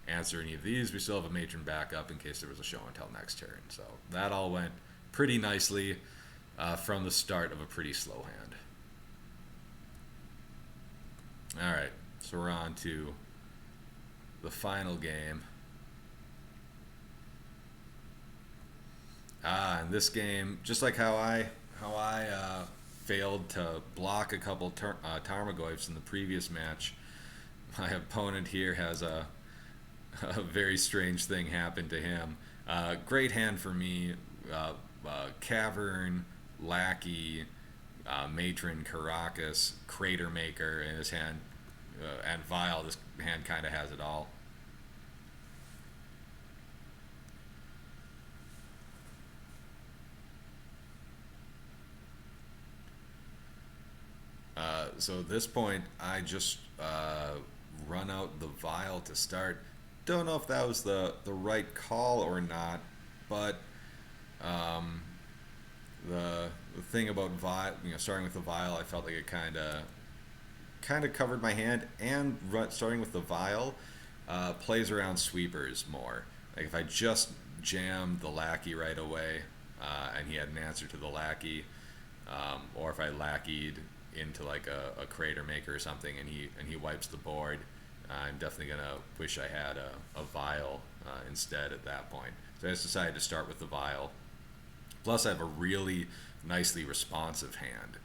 answer any of these, we still have a matron backup in case there was a show and tell next turn. So that all went pretty nicely from the start of a pretty slow hand. Alright, so we're on to the final game. In this game, just like how I failed to block a couple Tarmogoyfs in the previous match, my opponent here has a very strange thing happen to him. Great hand for me. Cavern, Lackey, Matron, Karakas, Crater Maker in his hand, and Vial. This hand kind of has it all. So at this point, I just run out the vial to start. Don't know if that was the right call or not, but um, the thing about vial, starting with the vial, I felt like it kind of covered my hand, and starting with the vial plays around sweepers more. Like if I just jammed the lackey right away, and he had an answer to the lackey, or if I lackeyed into like a crater maker or something, and he wipes the board, I'm definitely gonna wish I had a vial instead at that point. So I just decided to start with the vial. Plus, I have a really nicely responsive hand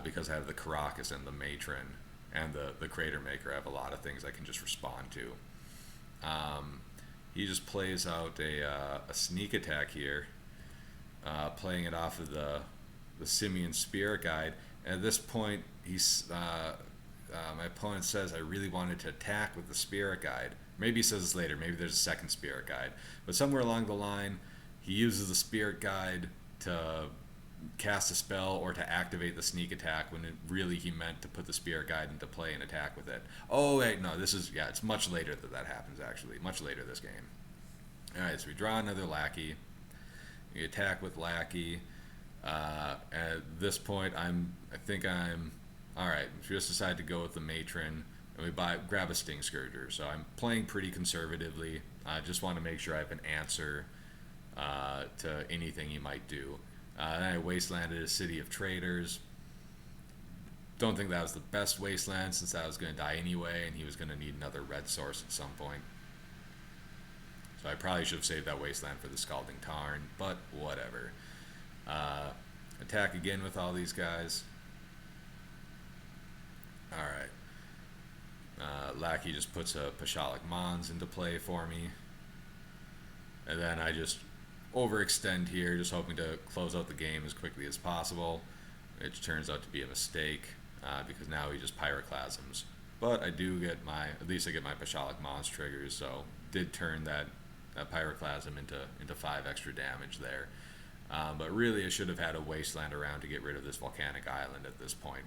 because I have the Karakas and the matron and the crater maker. I have a lot of things I can just respond to. He just plays out a sneak attack here, playing it off of the Simian Spirit Guide. At this point, my opponent says I really wanted to attack with the Spirit Guide. Maybe he says this later. Maybe there's a second Spirit Guide. But somewhere along the line, he uses the Spirit Guide to cast a spell or to activate the sneak attack when really he meant to put the Spirit Guide into play and attack with it. Oh, wait, no, it's much later that happens, actually. Much later this game. Alright, so we draw another lackey. We attack with lackey. At this point, I think I'm alright. We just decided to go with the matron, and we grab a Sting Scourger. So I'm playing pretty conservatively. I just want to make sure I have an answer to anything he might do. Then I wastelanded a City of Traders. Don't think that was the best wasteland since I was going to die anyway, and he was going to need another red source at some point. So I probably should have saved that wasteland for the Scalding Tarn, but whatever. Attack again with all these guys. Alright. Lackey just puts a Pashalik Mons into play for me. And then I just overextend here, just hoping to close out the game as quickly as possible. It turns out to be a mistake, because now he just Pyroclasms. But I do get at least I get my Pashalik Mons triggers, so did turn that Pyroclasm into 5 extra damage there. But really I should have had a wasteland around to get rid of this volcanic island at this point.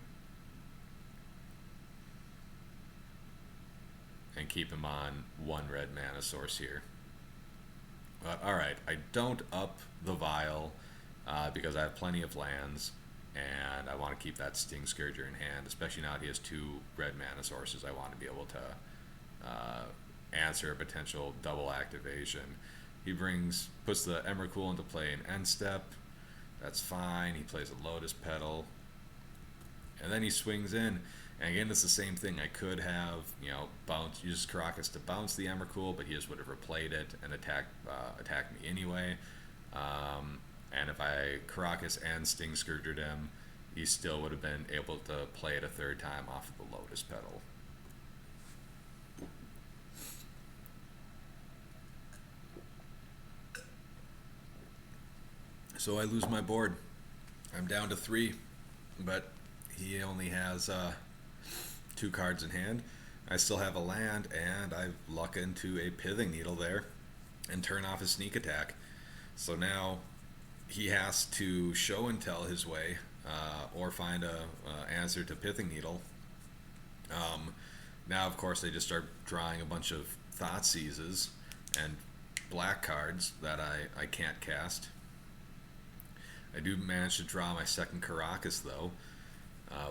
And keep him on 1 red mana source here. But alright, I don't up the vial because I have plenty of lands, and I want to keep that Sting Scourger in hand, especially now that he has 2 red mana sources. I want to be able to answer a potential double activation. He puts the Emrakul into play in end step. That's fine. He plays a Lotus Petal. And then he swings in. And again, it's the same thing. I could have, use Karakas to bounce the Emrakul, but he just would have replayed it and attacked me anyway. And if I Karakas and Sting Scourgered him, he still would have been able to play it a third time off of the Lotus Petal. So I lose my board. I'm down to 3, but he only has 2 cards in hand. I still have a land, and I luck into a Pithing Needle there and turn off his sneak attack. So now he has to show and tell his way, or find a answer to Pithing Needle. Now, of course, they just start drawing a bunch of Thoughtseizes and black cards that I can't cast. I do manage to draw my second Karakas, though,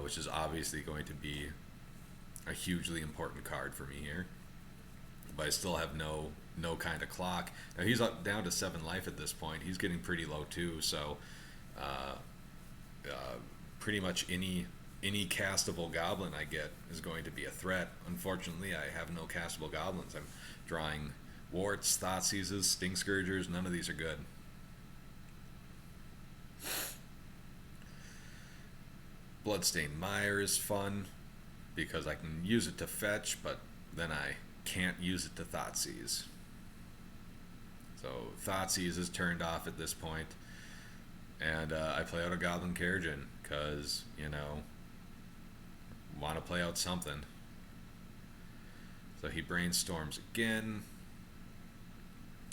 which is obviously going to be a hugely important card for me here. But I still have no kind of clock. Now he's down to 7 life at this point. He's getting pretty low too, so pretty much any castable goblin I get is going to be a threat. Unfortunately, I have no castable goblins. I'm drawing Warts, Thoughtseizes, Sting Scourgers. None of these are good. Bloodstained Mire is fun because I can use it to fetch, but then I can't use it to Thoughtseize. So Thoughtseize is turned off at this point, and I play out a Goblin Chirurgeon because, want to play out something. So he brainstorms again,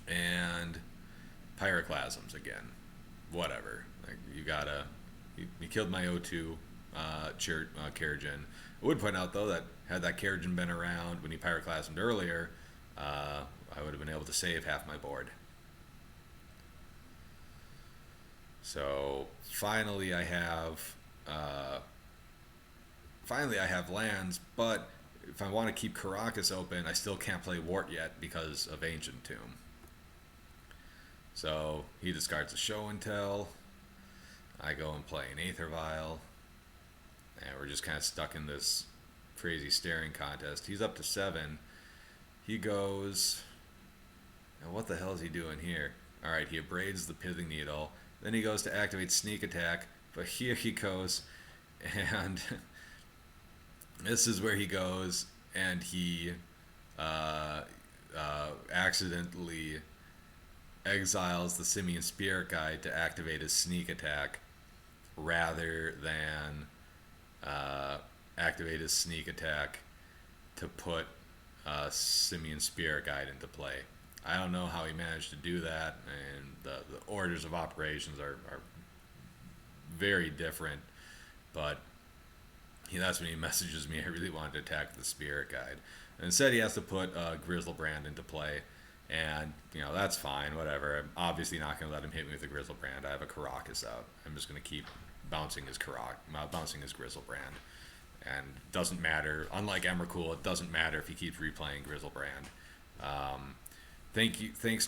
and Pyroclasms again. Whatever. Like, you killed my O2. Chirurgeon. I would point out though that had that Chirurgeon been around when he pyroclasmed earlier, I would have been able to save half my board. So finally I have lands, but if I want to keep Karakas open, I still can't play Wort yet because of Ancient Tomb. So he discards a Show and Tell. I go and play an Aether Vial, and we're just kind of stuck in this crazy staring contest. He's up to 7. He goes, and what the hell is he doing here? Alright, he abrades the Pithing Needle. Then he goes to activate Sneak Attack, but here he goes, and this is where he goes, and he accidentally exiles the Simian Spirit Guide to activate his Sneak Attack, rather than activate his Sneak Attack to put Simian Spirit Guide into play. I don't know how he managed to do that, and the orders of operations are very different, but that's when he messages me, I really wanted to attack the Spirit Guide. And instead he has to put Griselbrand into play, and that's fine, whatever. I'm obviously not going to let him hit me with a Griselbrand. I have a Karakas out. I'm just going to keep bouncing his Griselbrand. And doesn't matter, unlike Emrakul, it doesn't matter if he keeps replaying Griselbrand. Thanks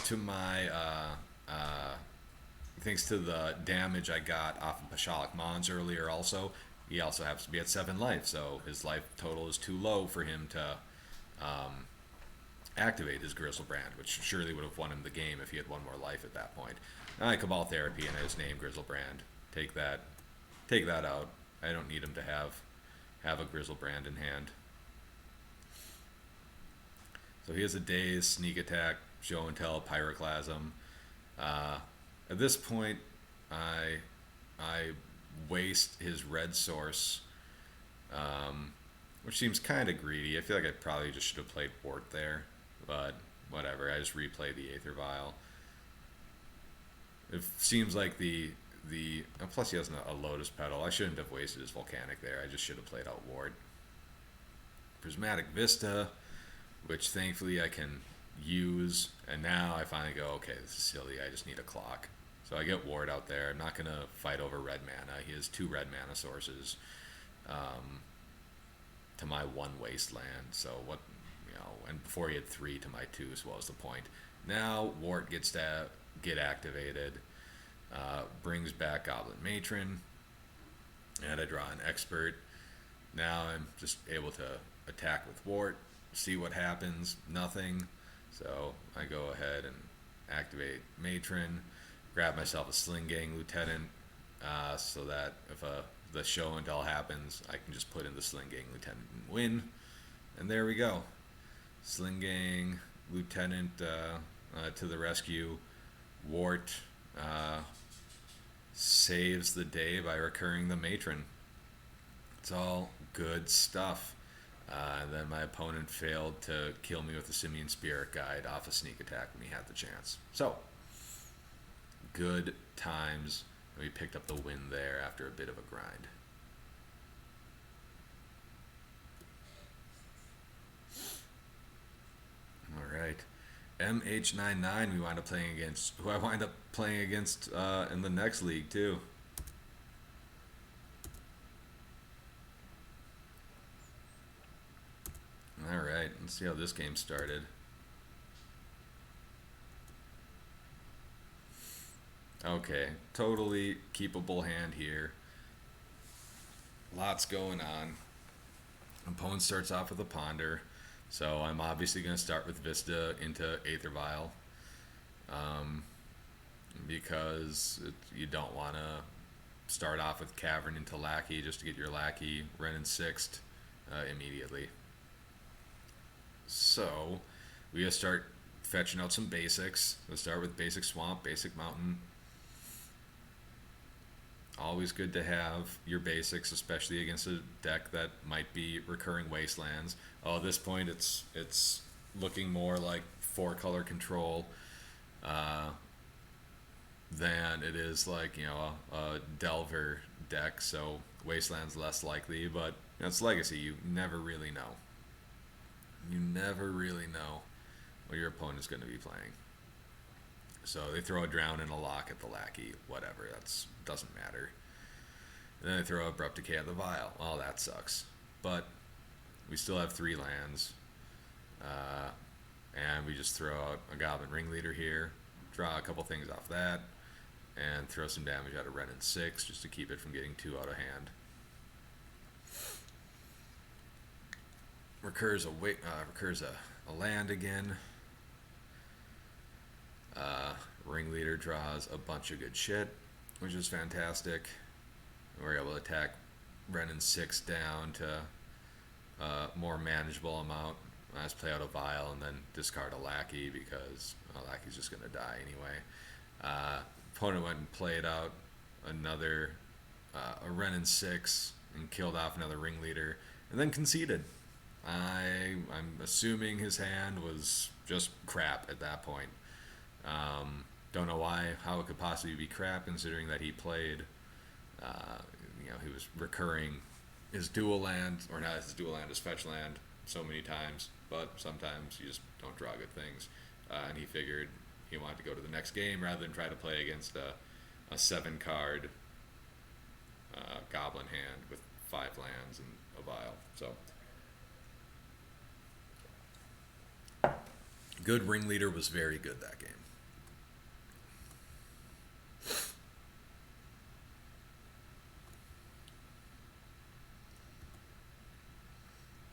to the damage I got off of Pashalik Mons earlier also, he also happens to be at 7 life, so his life total is too low for him to activate his Griselbrand, which surely would have won him the game if he had 1 more life at that point. Now I Cabal Therapy and his name Griselbrand. Take that out. I don't need him to have a Griselbrand in hand. So he has a Daze, Sneak Attack, Show and Tell, Pyroclasm. At this point, I waste his red source, which seems kind of greedy. I feel like I probably just should have played Wort there, but whatever. I just replay the Aether Vial. It seems like plus he has a Lotus Petal. I shouldn't have wasted his Volcanic there. I just should have played out Wort. Prismatic Vista, which thankfully I can use, and now I finally go, okay, this is silly. I just need a clock. So I get Wort out there. I'm not going to fight over red mana. He has 2 red mana sources to my 1 wasteland. So and before he had 3 to my 2, so what was the point? Now Wort gets to get activated, brings back Goblin Matron, and I draw an Expert. Now I'm just able to attack with Wort, see what happens. Nothing. So I go ahead and activate Matron, grab myself a Sling Gang Lieutenant, so that if the Show and Tell happens, I can just put in the Sling Gang Lieutenant and win. And there we go. Sling Gang Lieutenant to the rescue. Wort saves the day by recurring the Matron. It's all good stuff. And then my opponent failed to kill me with the Simian Spirit Guide off a Sneak Attack when he had the chance. So, good times. We picked up the win there after a bit of a grind. Alright. MH99 we wind up playing against, who I wind up playing against in the next league too. Alright, let's see how this game started. Okay, totally keepable hand here. Lots going on. Opponent starts off with a Ponder, so I'm obviously going to start with Vista into Aether Vial, because you don't want to start off with Cavern into Lackey just to get your Lackey Wrenn and 6th immediately. So we gotta start fetching out some basics. Let's start with basic Swamp, basic Mountain. Always good to have your basics, especially against a deck that might be recurring Wastelands. Oh, at this point it's looking more like 4-color control than it is like, a Delver deck, so Wasteland's less likely, but it's Legacy. You never really know. You never really know what your opponent's going to be playing. So they throw a Drown and a Lock at the Lackey, whatever, that's doesn't matter. And then they throw Abrupt Decay at the Vial. Well, that sucks. But we still have 3 lands. And we just throw out a Goblin Ringleader here, draw a couple things off that, and throw some damage out of Wrenn and 6 just to keep it from getting too out of hand. Recurs a land again. Ringleader draws a bunch of good shit, which is fantastic. We're able to attack Wrenn and 6 down to a more manageable amount. Let's play out a Vial and then discard a Lackey because Lackey's just going to die anyway. Opponent went and played out another a Wrenn and 6 and killed off another Ringleader and then conceded. I'm assuming his hand was just crap at that point. Don't know how it could possibly be crap considering that he played, he was recurring his dual land, or not his dual land, his fetch land so many times, but sometimes you just don't draw good things. And he figured he wanted to go to the next game rather than try to play against a 7-card Goblin hand with 5 lands and a Vial. So good Ringleader was very good that game.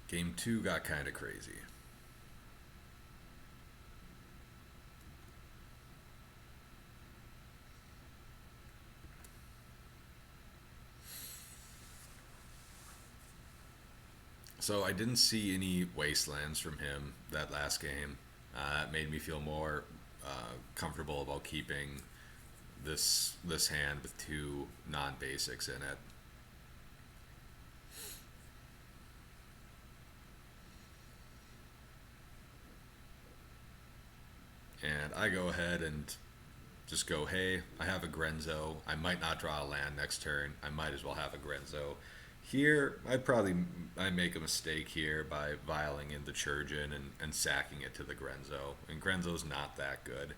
Game 2 got kind of crazy. So I didn't see any Wastelands from him that last game. That made me feel more comfortable about keeping this hand with 2 non-basics in it. And I go ahead and just go, hey, I have a Grenzo. I might not draw a land next turn. I might as well have a Grenzo. Here, I make a mistake here by vialing in the Chirurgeon and sacking it to the Grenzo. And Grenzo's not that good.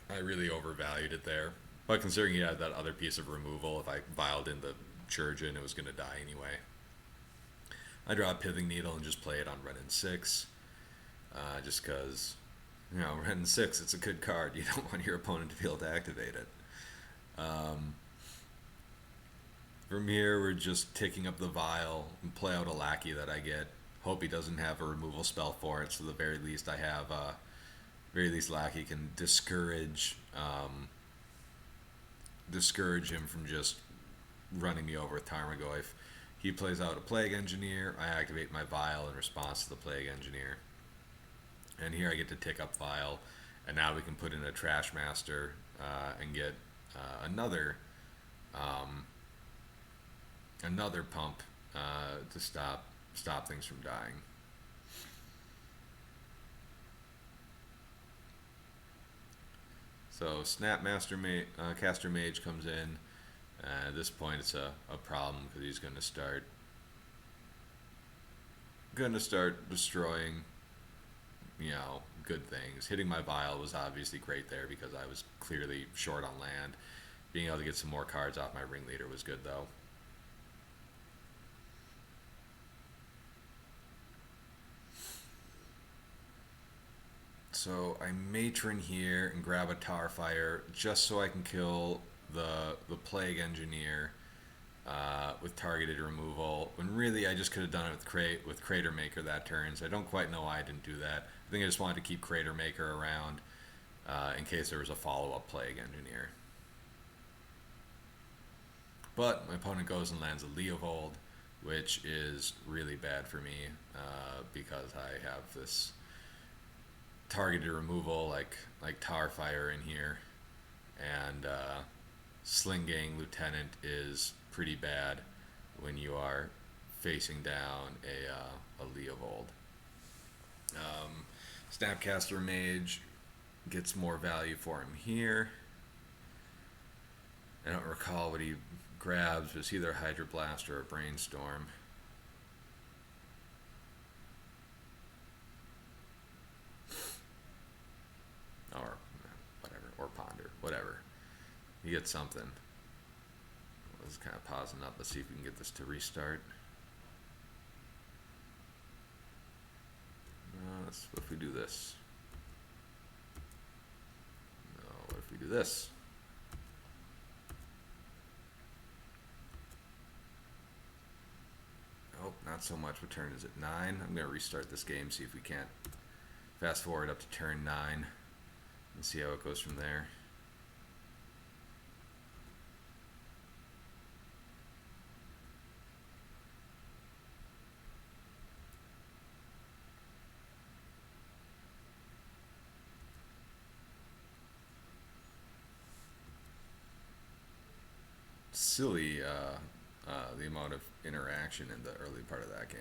I really overvalued it there. But considering he had that other piece of removal, if I vialed in the Chirurgeon, it was going to die anyway. I draw a Pithing Needle and just play it on Wrenn and 6. Just because, Wrenn and 6, it's a good card. You don't want your opponent to be able to activate it. From here, we're just taking up the Vial and play out a Lackey that I get. Hope he doesn't have a removal spell for it, so the very least I have Lackey can discourage him from just running me over with Tarmogoyf. He plays out a Plague Engineer. I activate my Vial in response to the Plague Engineer. And here I get to tick up Vial, and now we can put in a Trash Master and get another pump to stop things from dying. So Snapmaster Caster Mage comes in. At this point, it's a problem because he's going to start destroying, good things. Hitting my Vial was obviously great there because I was clearly short on land. Being able to get some more cards off my Ringleader was good though. So I Matron here and grab a Tarfire just so I can kill the Plague Engineer with targeted removal, when really I just could have done it with Crater Maker that turn, so I don't quite know why I didn't do that. I think I just wanted to keep Crater Maker around in case there was a follow-up Plague Engineer. But my opponent goes and lands a Leovold, which is really bad for me because I have this targeted removal like Tarfire in here, and Sling Gang Lieutenant is pretty bad when you are facing down a Leovold. Snapcaster Mage gets more value for him here. I don't recall what he grabs was either Hydroblast or a Brainstorm. Or whatever, or Ponder, whatever. You get something. Let's kind of pausing up. Let's see if we can get this to restart. What if we do this? No, what if we do this? Oh, not so much. What turn is it? 9? I'm going to restart this game, see if we can't fast forward up to turn 9 and see how it goes from there. Silly the amount of interaction in the early part of that game.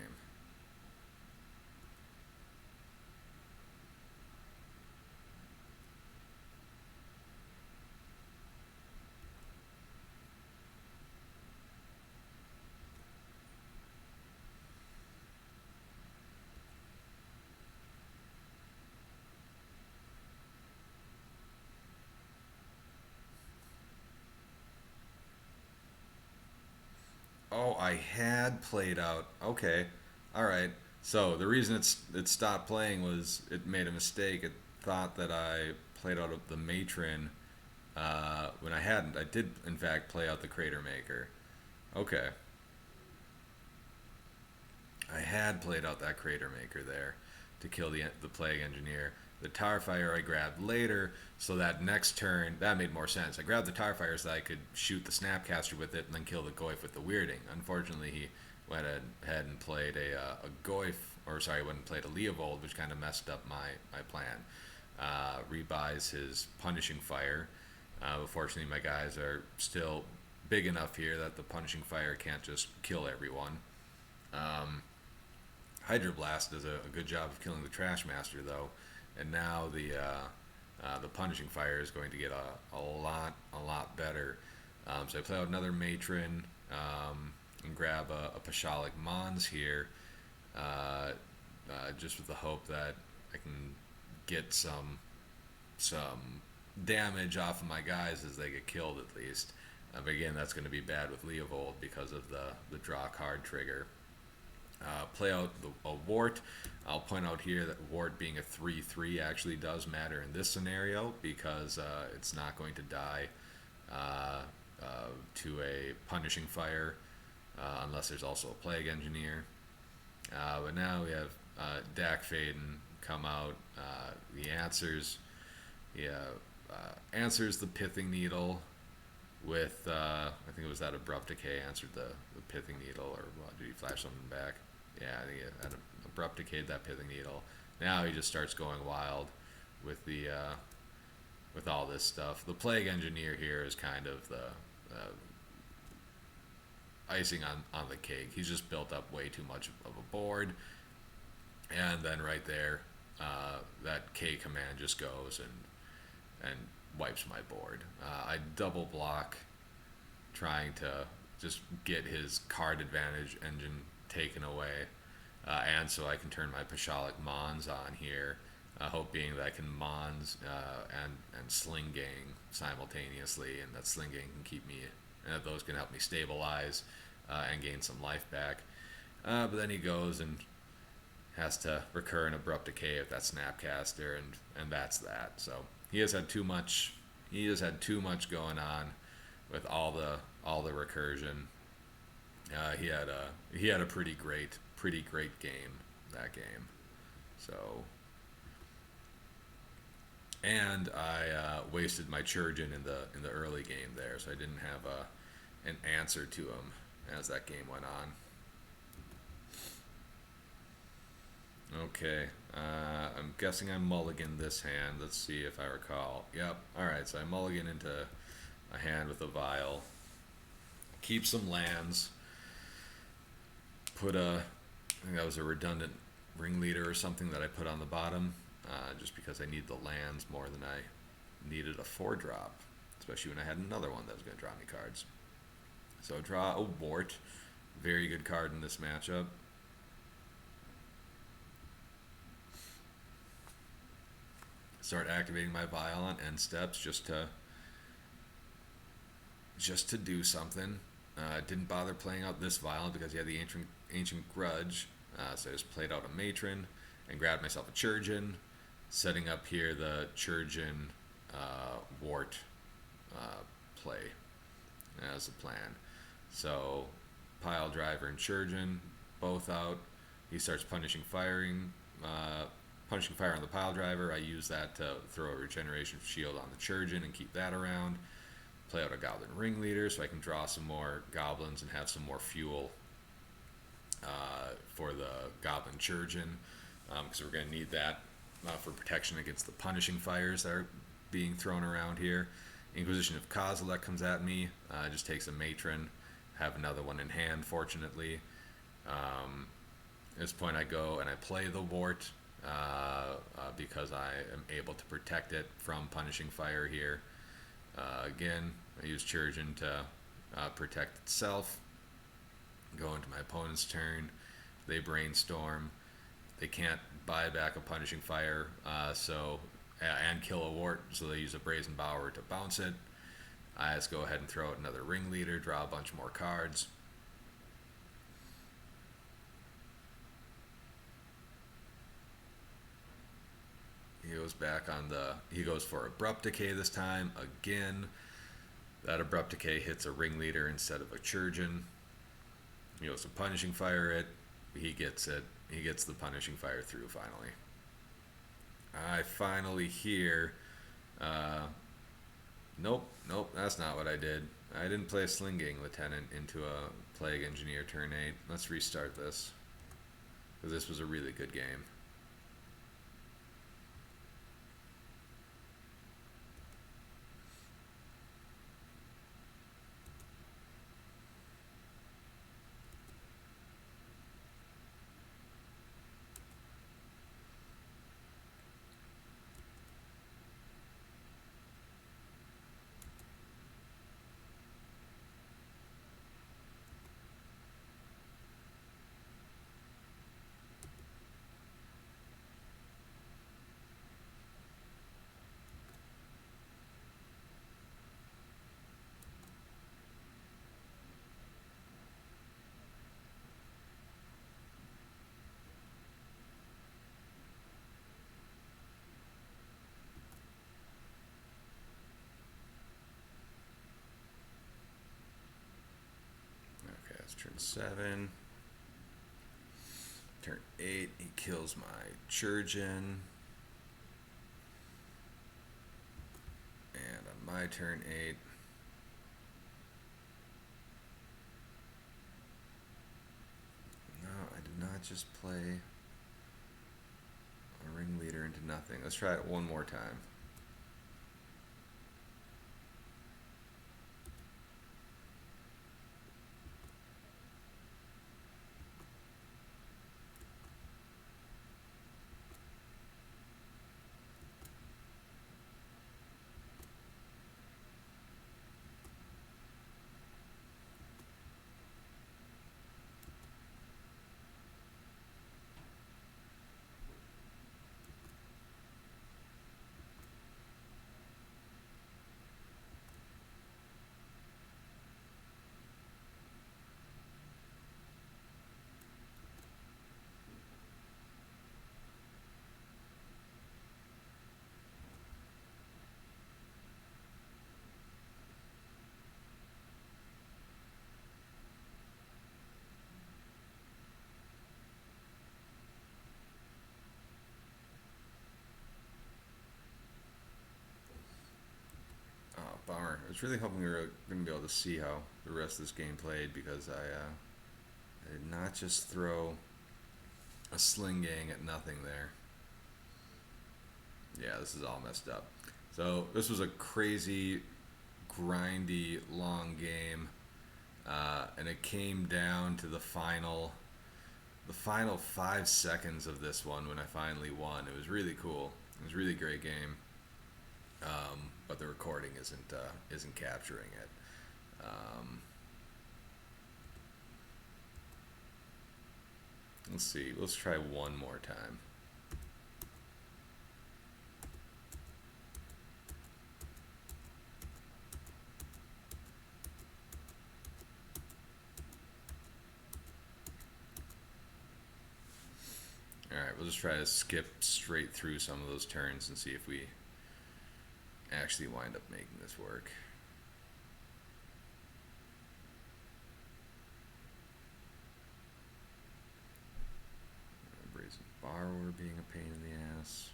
Oh, I had played out. Okay, all right. So the reason it stopped playing was it made a mistake. It thought that I played out of the matron when I hadn't. I did in fact play out the Crater Maker. Okay, I had played out that Crater Maker there to kill the Plague Engineer. The Tar Fire I grabbed later, so that next turn, that made more sense. I grabbed the Tar Fire so that I could shoot the Snapcaster with it and then kill the Goyf with the Weirding. Unfortunately, he went ahead and played a Goyf, or sorry, went and played a Leovold, which kind of messed up my plan. Rebuys his Punishing Fire. Fortunately, my guys are still big enough here that the Punishing Fire can't just kill everyone. Hydroblast does a good job of killing the Trash Master, though, and now the Punishing Fire is going to get a lot better. So I play out another Matron and grab a Pashalik Mons here, just with the hope that I can get some damage off of my guys as they get killed at least. But again, that's going to be bad with Leovold because of the draw card trigger. Play out a Wort. I'll point out here that Wort being a 3/3 actually does matter in this scenario because it's not going to die to a Punishing Fire unless there's also a Plague Engineer. But now we have Dak Faden come out. He answers the Pithing Needle with I think it was that Abrupt Decay answered the Pithing Needle, or did he flash something back? Yeah, I think he had Abrupt Decayed that Pithing Needle. Now he just starts going wild with with all this stuff. The Plague Engineer here is kind of the icing on the cake. He's just built up way too much of a board, and then right there, that K command just goes and wipes my board. I double block, trying to just get his card advantage engine taken away, and so I can turn my Pashalik Mons on here, hoping that I can Mons and Sling Gang simultaneously, and that Sling Gang can keep me, and that those can help me stabilize and gain some life back. But then he goes and has to recur an Abrupt Decay with that Snapcaster, and that's that. So he has had too much. He has had too much going on with all the recursion. He had a pretty great game that game. So, and I wasted my Chirurgeon in the early game there, so I didn't have an answer to him as that game went on. Okay, I'm guessing I mulligan this hand. Let's see if I recall. Yep. All right, so I mulligan into a hand with a vial. Keep some lands. Put I think that was a redundant ringleader or something that I put on the bottom, just because I need the lands more than I needed a 4-drop, especially when I had another one that was going to draw me cards. So draw a Wort. Very good card in this matchup. Start activating my Vial on end steps just to do something. Didn't bother playing out this Vial because he had the Ancient Grudge. So I just played out a Matron and grabbed myself a Chirurgeon, setting up here the Chirurgeon Wort play as the plan. So Pile Driver and Chirurgeon both out. He starts punishing fire on the Pile Driver. I use that to throw a Regeneration Shield on the Chirurgeon and keep that around. Play out a Goblin Ringleader so I can draw some more Goblins and have some more fuel for the Goblin Chirurgeon, because we're going to need that for protection against the punishing fires that are being thrown around here. Inquisition of Kozilek comes at me. Just takes a Matron. Have another one in hand, fortunately. At this point I go and I play the Wort because I am able to protect it from punishing fire here. Again, I use Chirurgeon to protect itself. Go into my opponent's turn. They brainstorm. They can't buy back a punishing fire, and kill a Wort, so they use a Brazen Bower to bounce it. I just go ahead and throw out another Ringleader, draw a bunch more cards. He goes for Abrupt Decay this time. Again, that Abrupt Decay hits a Ringleader instead of a Chirurgeon. He goes to Punishing Fire it. He gets it. He gets the Punishing Fire through finally. I finally hear... Nope, that's not what I did. I didn't play a Slinging Lieutenant into a Plague Engineer turn 8. Let's restart this, because this was a really good game. Turn 7. Turn 8, he kills my Chirurgeon. And on my turn 8, no, I did not just play a Ringleader into nothing. Let's try it one more time. Bummer. I was really hoping we were going to be able to see how the rest of this game played, because I did not just throw a Sling Gang at nothing there. Yeah, this is all messed up. So this was a crazy, grindy, long game, and it came down to the final 5 seconds of this one when I finally won. It was really cool. It was a really great game. But the recording isn't capturing it. Let's see. Let's try one more time. Alright, we'll just try to skip straight through some of those turns and see if we actually wind up making this work. Brazen Borrower being a pain in the ass.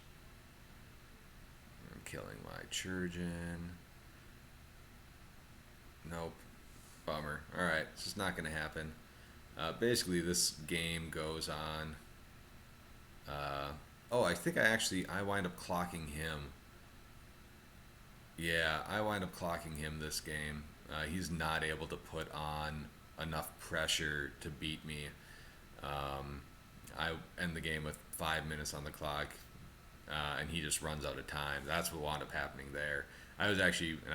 I'm killing my Chirurgeon. Nope. Bummer. Alright, it's just not going to happen. Basically, this game goes on. Oh, I think I wind up clocking him. Yeah, I wind up clocking him this game. He's not able to put on enough pressure to beat me. I end the game with 5 minutes on the clock, and he just runs out of time. That's what wound up happening there. I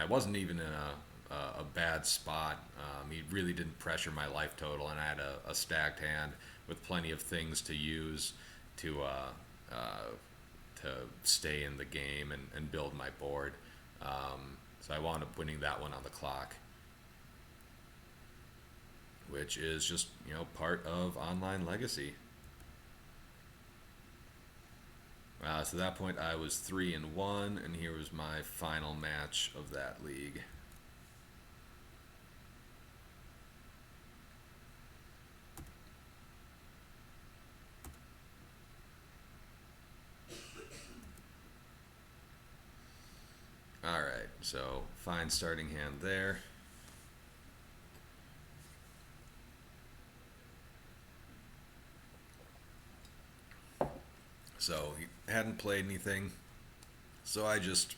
wasn't even in a bad spot. He really didn't pressure my life total, and I had a stacked hand with plenty of things to use to stay in the game and build my board. So I wound up winning that one on the clock, which is just, part of online legacy. So at that point I was 3-1, and here was my final match of that league. Alright, so fine starting hand there. So he hadn't played anything, so I just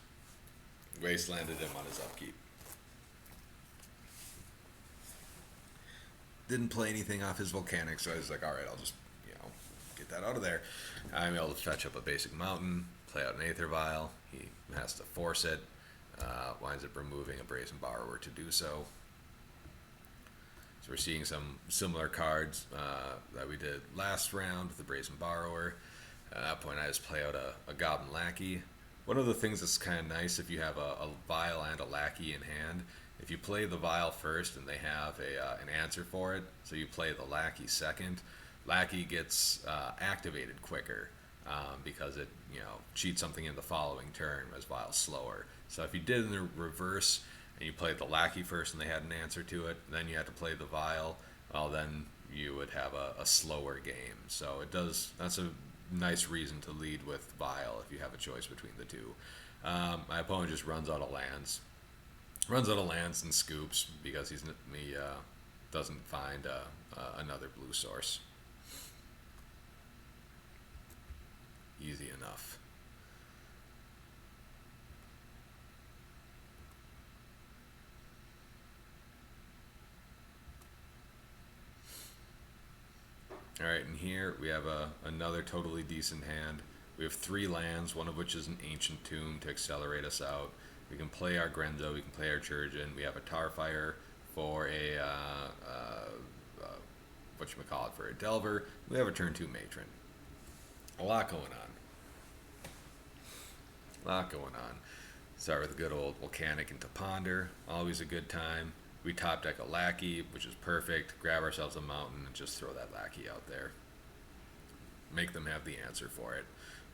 wastelanded him on his upkeep. Didn't play anything off his volcanic, so I was like, alright, I'll just, get that out of there. I'm able to fetch up a basic mountain, play out an Aether Vial. He has to force it. Winds up removing a Brazen Borrower to do so. So we're seeing some similar cards that we did last round with the Brazen Borrower. At that point, I just play out a Goblin Lackey. One of the things that's kind of nice, if you have a Vial and a Lackey in hand, if you play the Vial first and they have an answer for it, so you play the Lackey second, Lackey gets activated quicker because it cheats something in the following turn, as Vial's slower. So if you did in the reverse and you played the Lackey first and they had an answer to it, then you had to play the Vial, well then you would have a slower game. So that's a nice reason to lead with Vial if you have a choice between the two. My opponent just runs out of lands. And scoops because he doesn't find another blue source. Easy enough. Alright, and here we have another totally decent hand. We have 3 lands, one of which is an Ancient Tomb to accelerate us out. We can play our Grenzo, we can play our Chirurgeon. We have a Tarfire for for a Delver. We have a turn 2 Matron. A lot going on. Start with a good old Volcanic into Ponder. Always a good time. We top deck a Lackey, which is perfect. Grab ourselves a mountain and just throw that Lackey out there. Make them have the answer for it.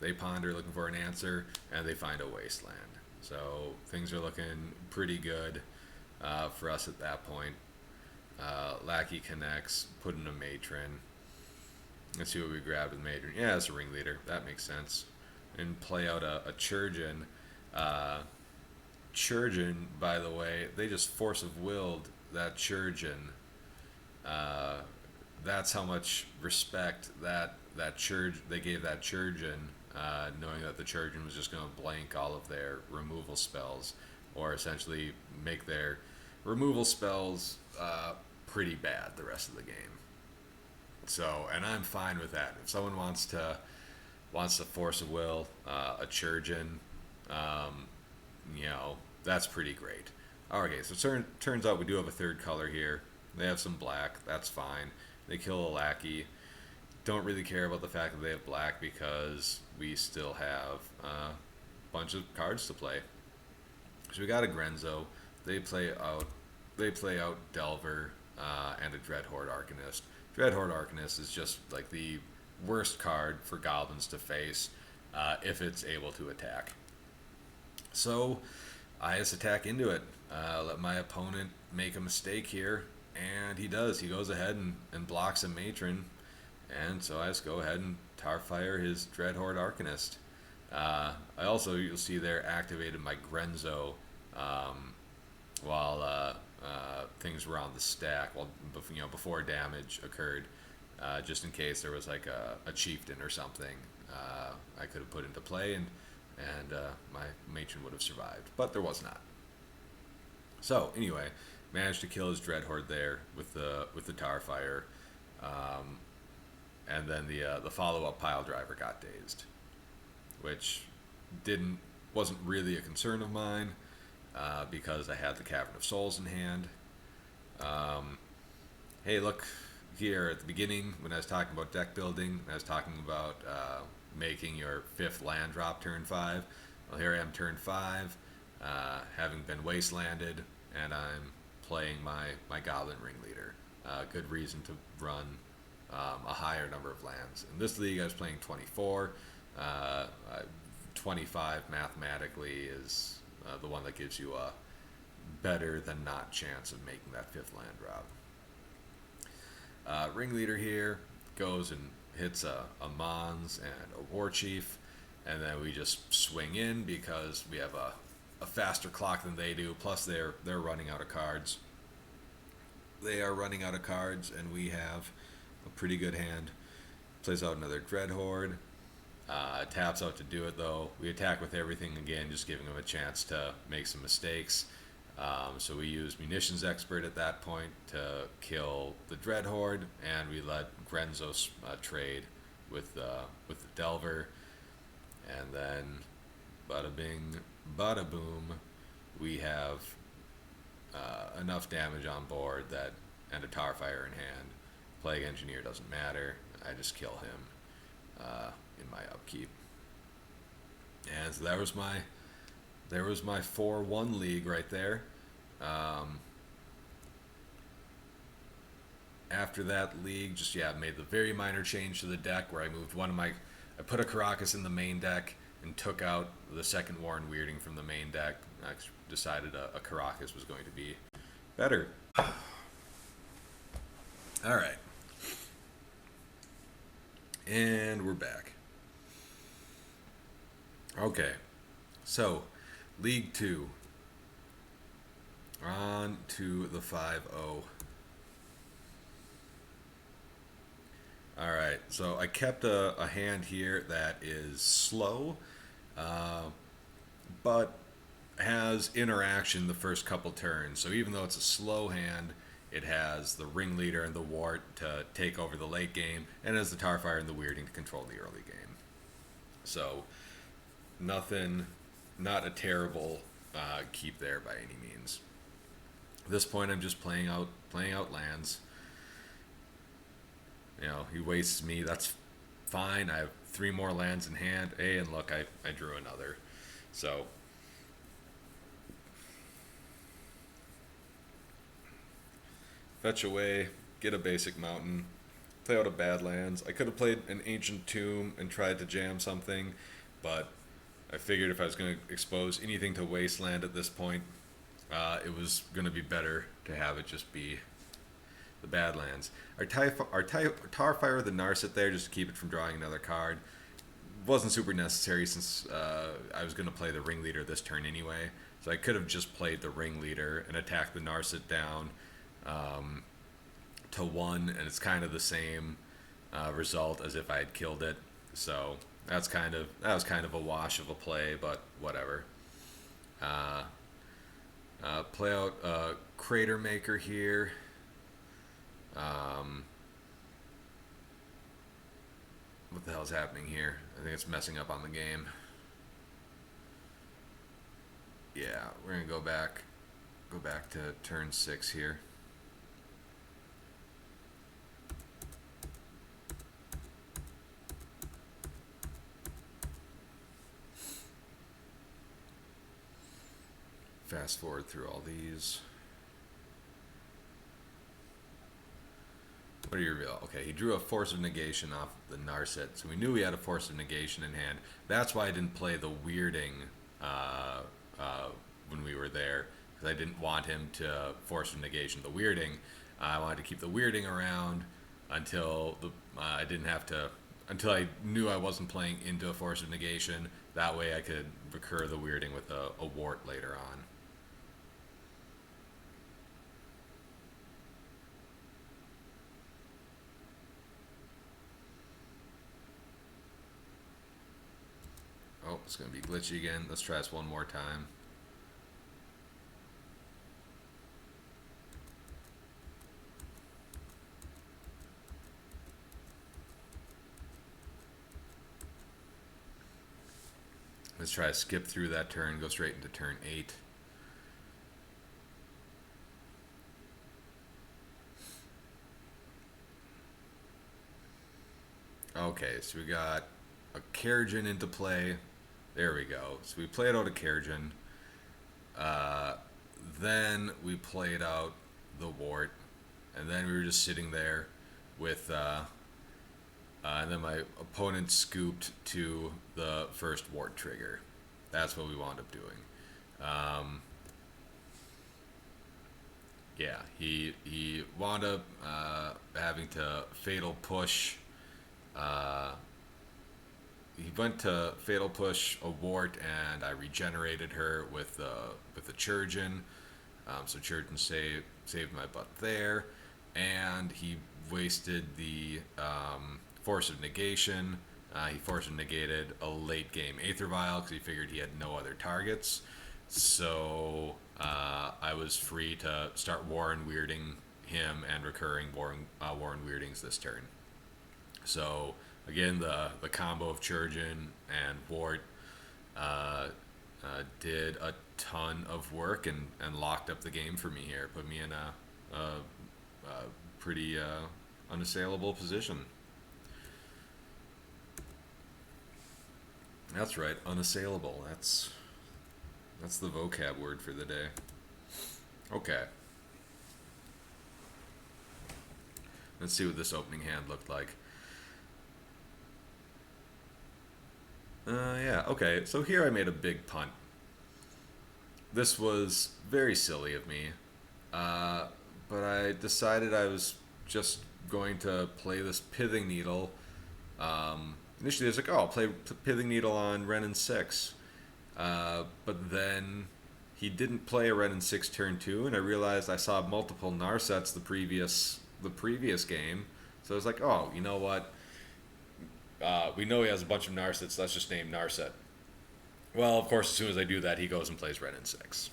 They ponder looking for an answer, and they find a wasteland. So things are looking pretty good for us at that point. Lackey connects, put in a Matron. Let's see what we grabbed with Matron. Yeah, it's a Ringleader. That makes sense. And play out a Chirurgeon. Chirurgeon, by the way, they just force of willed that Chirurgeon. That's how much respect they gave that Chirurgeon, knowing that the Chirurgeon was just going to blank all of their removal spells, or essentially make their removal spells pretty bad the rest of the game. So, and I'm fine with that. If someone wants to force of will a Chirurgeon, that's pretty great. Okay, so turns out we do have a third color here. They have some black, that's fine. They kill a Lackey. don't really care about the fact that they have black because we still have a bunch of cards to play. So we got a Grenzo. They play out. They play out Delver and a Dreadhorde Arcanist. Dreadhorde Arcanist is just like the worst card for goblins to face if it's able to attack. So I just attack into it. Let my opponent make a mistake here, and he does. He goes ahead and blocks a Matron, and so I just go ahead and Tarfire his Dreadhorde Arcanist. I also, you'll see there, activated my Grenzo while things were on the stack, well, before damage occurred, just in case there was like a chieftain or something I could have put into play, and my matron would have survived, but there was not. So anyway, managed to kill his Dreadhorde there with the Tarfire, and then the follow-up pile driver got dazed, which wasn't really a concern of mine because I had the Cavern of Souls in hand. Hey, look here at the beginning when I was talking about deck building, I was talking about making your 5th land drop turn 5. Well, here I am turn 5, having been wastelanded, and I'm playing my Goblin Ringleader. Good reason to run a higher number of lands. In this league I was playing 24. 25 mathematically is the one that gives you a better than not chance of making that 5th land drop. Ringleader here goes and hits a Mons and a War Chief, and then we just swing in because we have a faster clock than they do, plus they're running out of cards. They are running out of cards, and we have a pretty good hand. Plays out another Dreadhorde. Taps out to do it, though. We attack with everything again, just giving them a chance to make some mistakes. So we use Munitions Expert at that point to kill the Dreadhorde, and we let Grenzo trade with the Delver. And then, bada bing, bada boom, we have enough damage on board and a Tarfire in hand. Plague Engineer doesn't matter. I just kill him in my upkeep. And so there was my 4-1 league right there. After that league, made the very minor change to the deck where I moved I put a Karakas in the main deck and took out the second Warren Weirding from the main deck. I decided a Karakas was going to be better. Alright. And we're back. Okay. So, League 2. On to the 5-0. Alright, so I kept a hand here that is slow, but has interaction the first couple turns. So even though it's a slow hand, it has the Ringleader and the Wart to take over the late game, and has the Tarfire and the Weirding to control the early game. So not a terrible keep there by any means. At this point, I'm just playing out lands. He wastes me. That's fine. I have 3 more lands in hand. Hey, and look, I drew another. So fetch away, get a basic mountain, play out a Badlands. I could have played an Ancient Tomb and tried to jam something, but I figured if I was going to expose anything to Wasteland at this point, it was going to be better to have it just be the Badlands. Our Tarfire the Narset there just to keep it from drawing another card. Wasn't super necessary since I was going to play the Ringleader this turn anyway. So I could have just played the Ringleader and attacked the Narset down to 1, and it's kind of the same result as if I had killed it. So that was kind of a wash of a play, but whatever. Play out Crater Maker here. What the hell's happening here? I think it's messing up on the game. Yeah, we're gonna go back to turn 6 here. fast forward through all these. What do you reveal? Okay, he drew a Force of Negation off the Narset, so we knew he had a Force of Negation in hand. That's why I didn't play the Weirding when we were there, because I didn't want him to Force of Negation the Weirding. I wanted to keep the Weirding around until I didn't have to, until I knew I wasn't playing into a Force of Negation. That way I could recur the Weirding with a Wort later on. Oh, it's going to be glitchy again. Let's try this one more time. Let's try to skip through that turn, go straight into turn 8. Okay, so we got a Chirurgeon into play. There we go. So we played out a Chirurgeon. Then we played out the Wort. And then we were just sitting there with... and then my opponent scooped to the first Wort trigger. That's what we wound up doing. Yeah, he wound up having to fatal push. He went to fatal push a Wort, and I regenerated her with the Chirurgeon. So Chirurgeon saved my butt there, and he wasted the Force of Negation. He Force of Negated a late game Aether Vial because he figured he had no other targets. So I was free to start Warren Weirding him and recurring Warren Weirdings this turn. So again, the combo of Chirurgeon and Wort did a ton of work and locked up the game for me here. Put me in a pretty unassailable position. That's right, unassailable. That's the vocab word for the day. Okay. Let's see what this opening hand looked like. Yeah, okay. So here I made a big punt. This was very silly of me. But I decided I was just going to play this Pithing Needle. Initially I was like, oh, I'll play Pithing Needle on Wrenn and 6. But then he didn't play a Wrenn and 6 turn 2, and I realized I saw multiple Narsets the previous game. So I was like, oh, you know what? We know he has a bunch of Narsets, let's just name Narset. Well, of course, as soon as I do that, he goes and plays Wrenn and 6.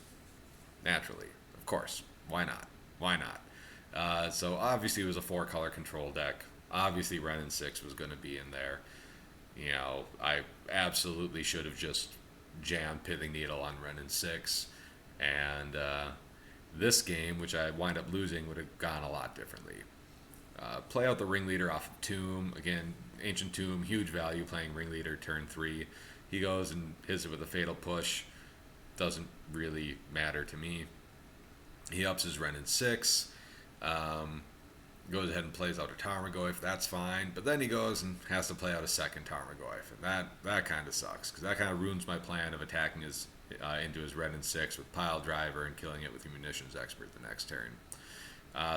Naturally. Of course. Why not? Why not? So obviously it was a 4-color control deck. Obviously Wrenn and 6 was going to be in there. You know, I absolutely should have just jammed Pithing Needle on Wrenn and 6. And this game, which I wind up losing, would have gone a lot differently. Play out the Ringleader off of Tomb. Again, Ancient Tomb, huge value playing Ringleader turn 3. He goes and hits it with a Fatal Push. Doesn't really matter to me. He ups his Wrenn and 6. Goes ahead and plays out a Tarmogoyf. That's fine. But then he goes and has to play out a second Tarmogoyf. And that kind of sucks, because that kind of ruins my plan of attacking his into his Wrenn and 6 with Pile Driver and killing it with the Munitions Expert the next turn.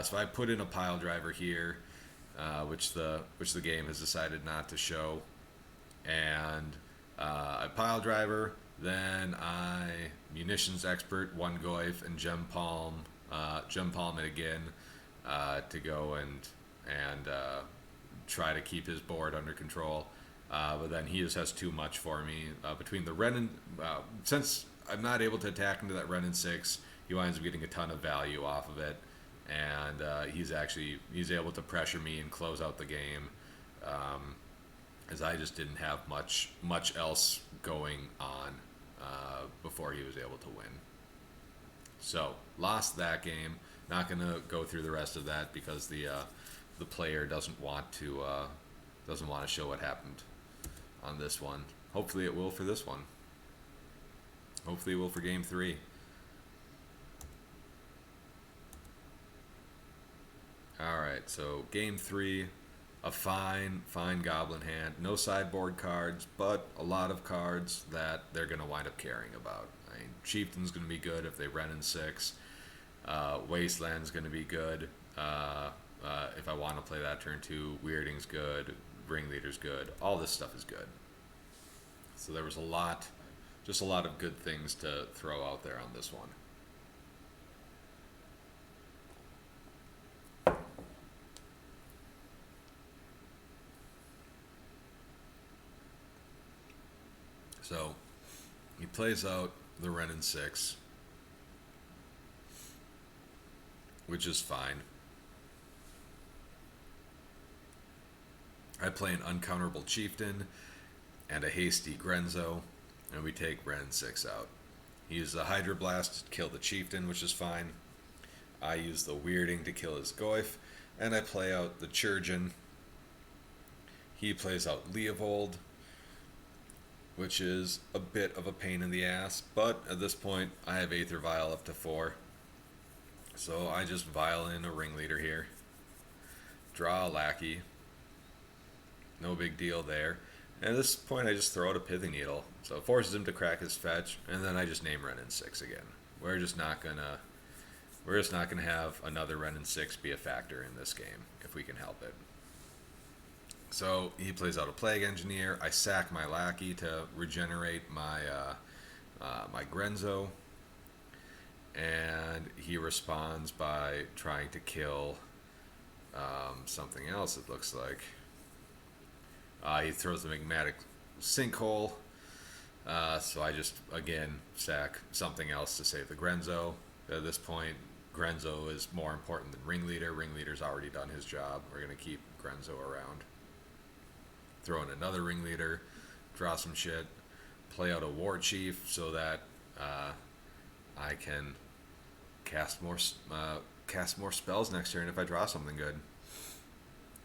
So I put in a Pile Driver here, which the game has decided not to show. And I Pile Driver, then I Munitions Expert, 1 Goyf, and Gem Palm it again to go and try to keep his board under control. But then he just has too much for me. Between the Wrenn and... since I'm not able to attack into that Wrenn and 6, he winds up getting a ton of value off of it. And he's able to pressure me and close out the game. As I just didn't have much else going on before he was able to win. So, lost that game. Not going to go through the rest of that because the player doesn't want to show what happened on this one. Hopefully it will for this one. Hopefully it will for game 3. Alright, so game 3, a fine Goblin hand. No sideboard cards, but a lot of cards that they're going to wind up caring about. I mean, Chieftain's going to be good if they Wrenn and 6. Wasteland's going to be good if I want to play that turn 2. Weirding's good. Ringleader's good. All this stuff is good. So there was just a lot of good things to throw out there on this one. So he plays out the Wrenn and 6, which is fine. I play an uncounterable Chieftain and a hasty Grenzo, and we take Wrenn and 6 out. He uses the Hydra Blast to kill the Chieftain, which is fine. I use the Weirding to kill his Goyf, and I play out the Chirurgeon. He plays out Leovold, which is a bit of a pain in the ass, but at this point I have Aether Vial up to 4. So I just vial in a Ringleader here. Draw a Lackey. No big deal there. And at this point I just throw out a Pithing Needle. So it forces him to crack his fetch, and then I just name Wrenn and 6 again. We're just not gonna have another Wrenn and 6 be a factor in this game, if we can help it. So he plays out a Plague Engineer. I sack my Lackey to regenerate my my Grenzo, and he responds by trying to kill something else. It looks like he throws the Magmatic Sinkhole. So I just again sack something else to save the Grenzo. At this point, Grenzo is more important than Ringleader. Ringleader's already done his job. We're gonna keep Grenzo around. Throw in another Ringleader, draw some shit, play out a War Chief so that I can cast more spells next turn if I draw something good.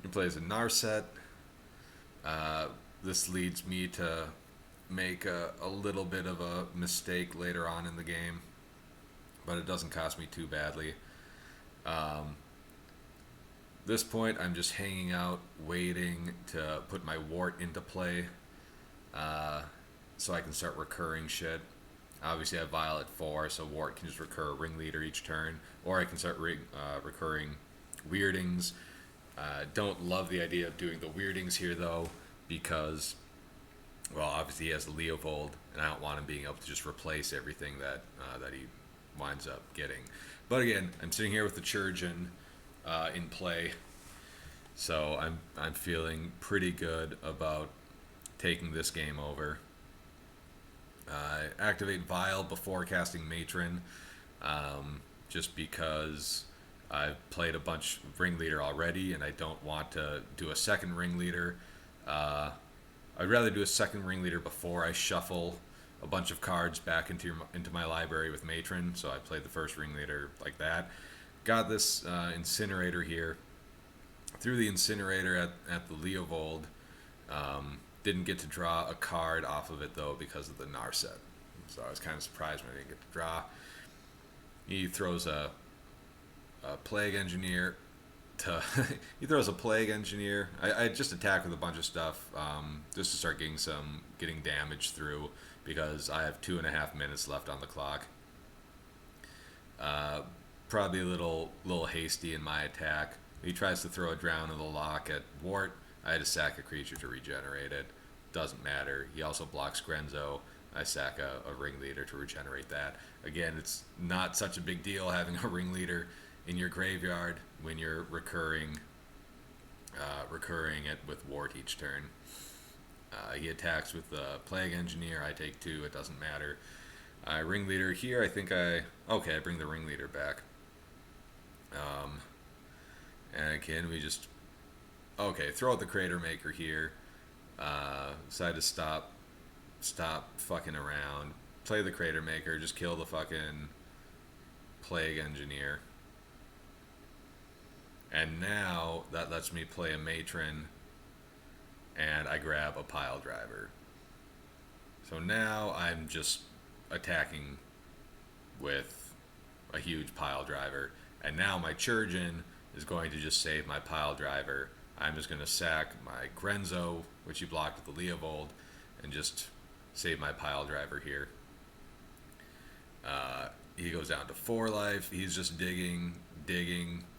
He plays a Narset. This leads me to make a little bit of a mistake later on in the game, but it doesn't cost me too badly. This point, I'm just hanging out, waiting to put my Wort into play, so I can start recurring shit. Obviously, I have Vial at 4, so Wort can just recur a Ringleader each turn, or I can start recurring Weirdings. Don't love the idea of doing the Weirdings here, though, because, well, obviously he has a Leovold, and I don't want him being able to just replace everything that he winds up getting. But again, I'm sitting here with the Chirurgeon in play, so I'm feeling pretty good about taking this game over. Activate Vial before casting Matron, just because I've played a bunch of Ringleader already, and I don't want to do a second Ringleader. I'd rather do a second Ringleader before I shuffle a bunch of cards back into my library with Matron, so I played the first Ringleader like that. Got this Incinerator here. Threw the Incinerator at the Leovold. Didn't get to draw a card off of it, though, because of the Narset. So I was kind of surprised when I didn't get to draw. He throws a Plague Engineer to... he throws a Plague Engineer. I just attack with a bunch of stuff just to start getting damage through, because I have 2.5 minutes left on the clock. Probably a little hasty in my attack. He tries to throw a Drown of the Lock at Wort. I had to sack a creature to regenerate it. Doesn't matter. He also blocks Grenzo. I sack a Ringleader to regenerate that. Again, it's not such a big deal having a Ringleader in your graveyard when you're recurring it with Wort each turn. He attacks with the Plague Engineer. I take 2. It doesn't matter. Ringleader here. I bring the Ringleader back. And again, we just throw out the Crater Maker here. Decide to stop fucking around. Play the Crater Maker. Just kill the fucking Plague Engineer. And now that lets me play a Matron, and I grab a Pile Driver. So now I'm just attacking with a huge Pile Driver, and now my Chirurgeon is going to just save my pile driver. I'm just going to sack my Grenzo, which he blocked with the Leovold, and just save my pile driver here. He goes down to 4 life. He's just digging,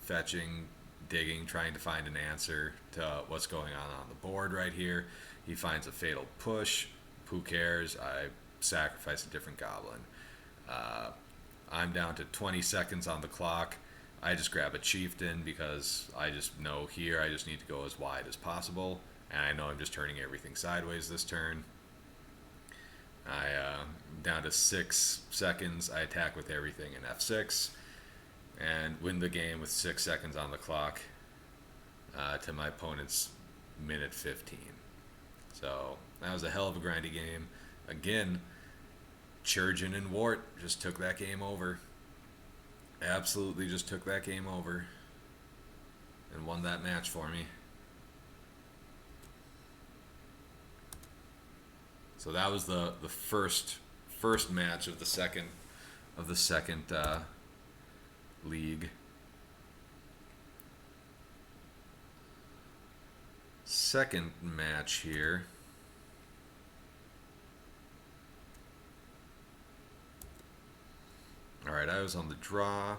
fetching, digging, trying to find an answer to what's going on the board right here. He finds a fatal push. Who cares? I sacrifice a different goblin. I'm down to 20 seconds on the clock. I just grab a chieftain because I just know here I just need to go as wide as possible. And I know I'm just turning everything sideways this turn. Down to 6 seconds. I attack with everything in F6 and win the game with 6 seconds on the clock to my opponent's minute 15. So that was a hell of a grindy game. Again, Chirurgeon and Wort just took that game over. Absolutely just took that game over and won that match for me. So that was the first match of the second league. Second match here. All right, I was on the draw.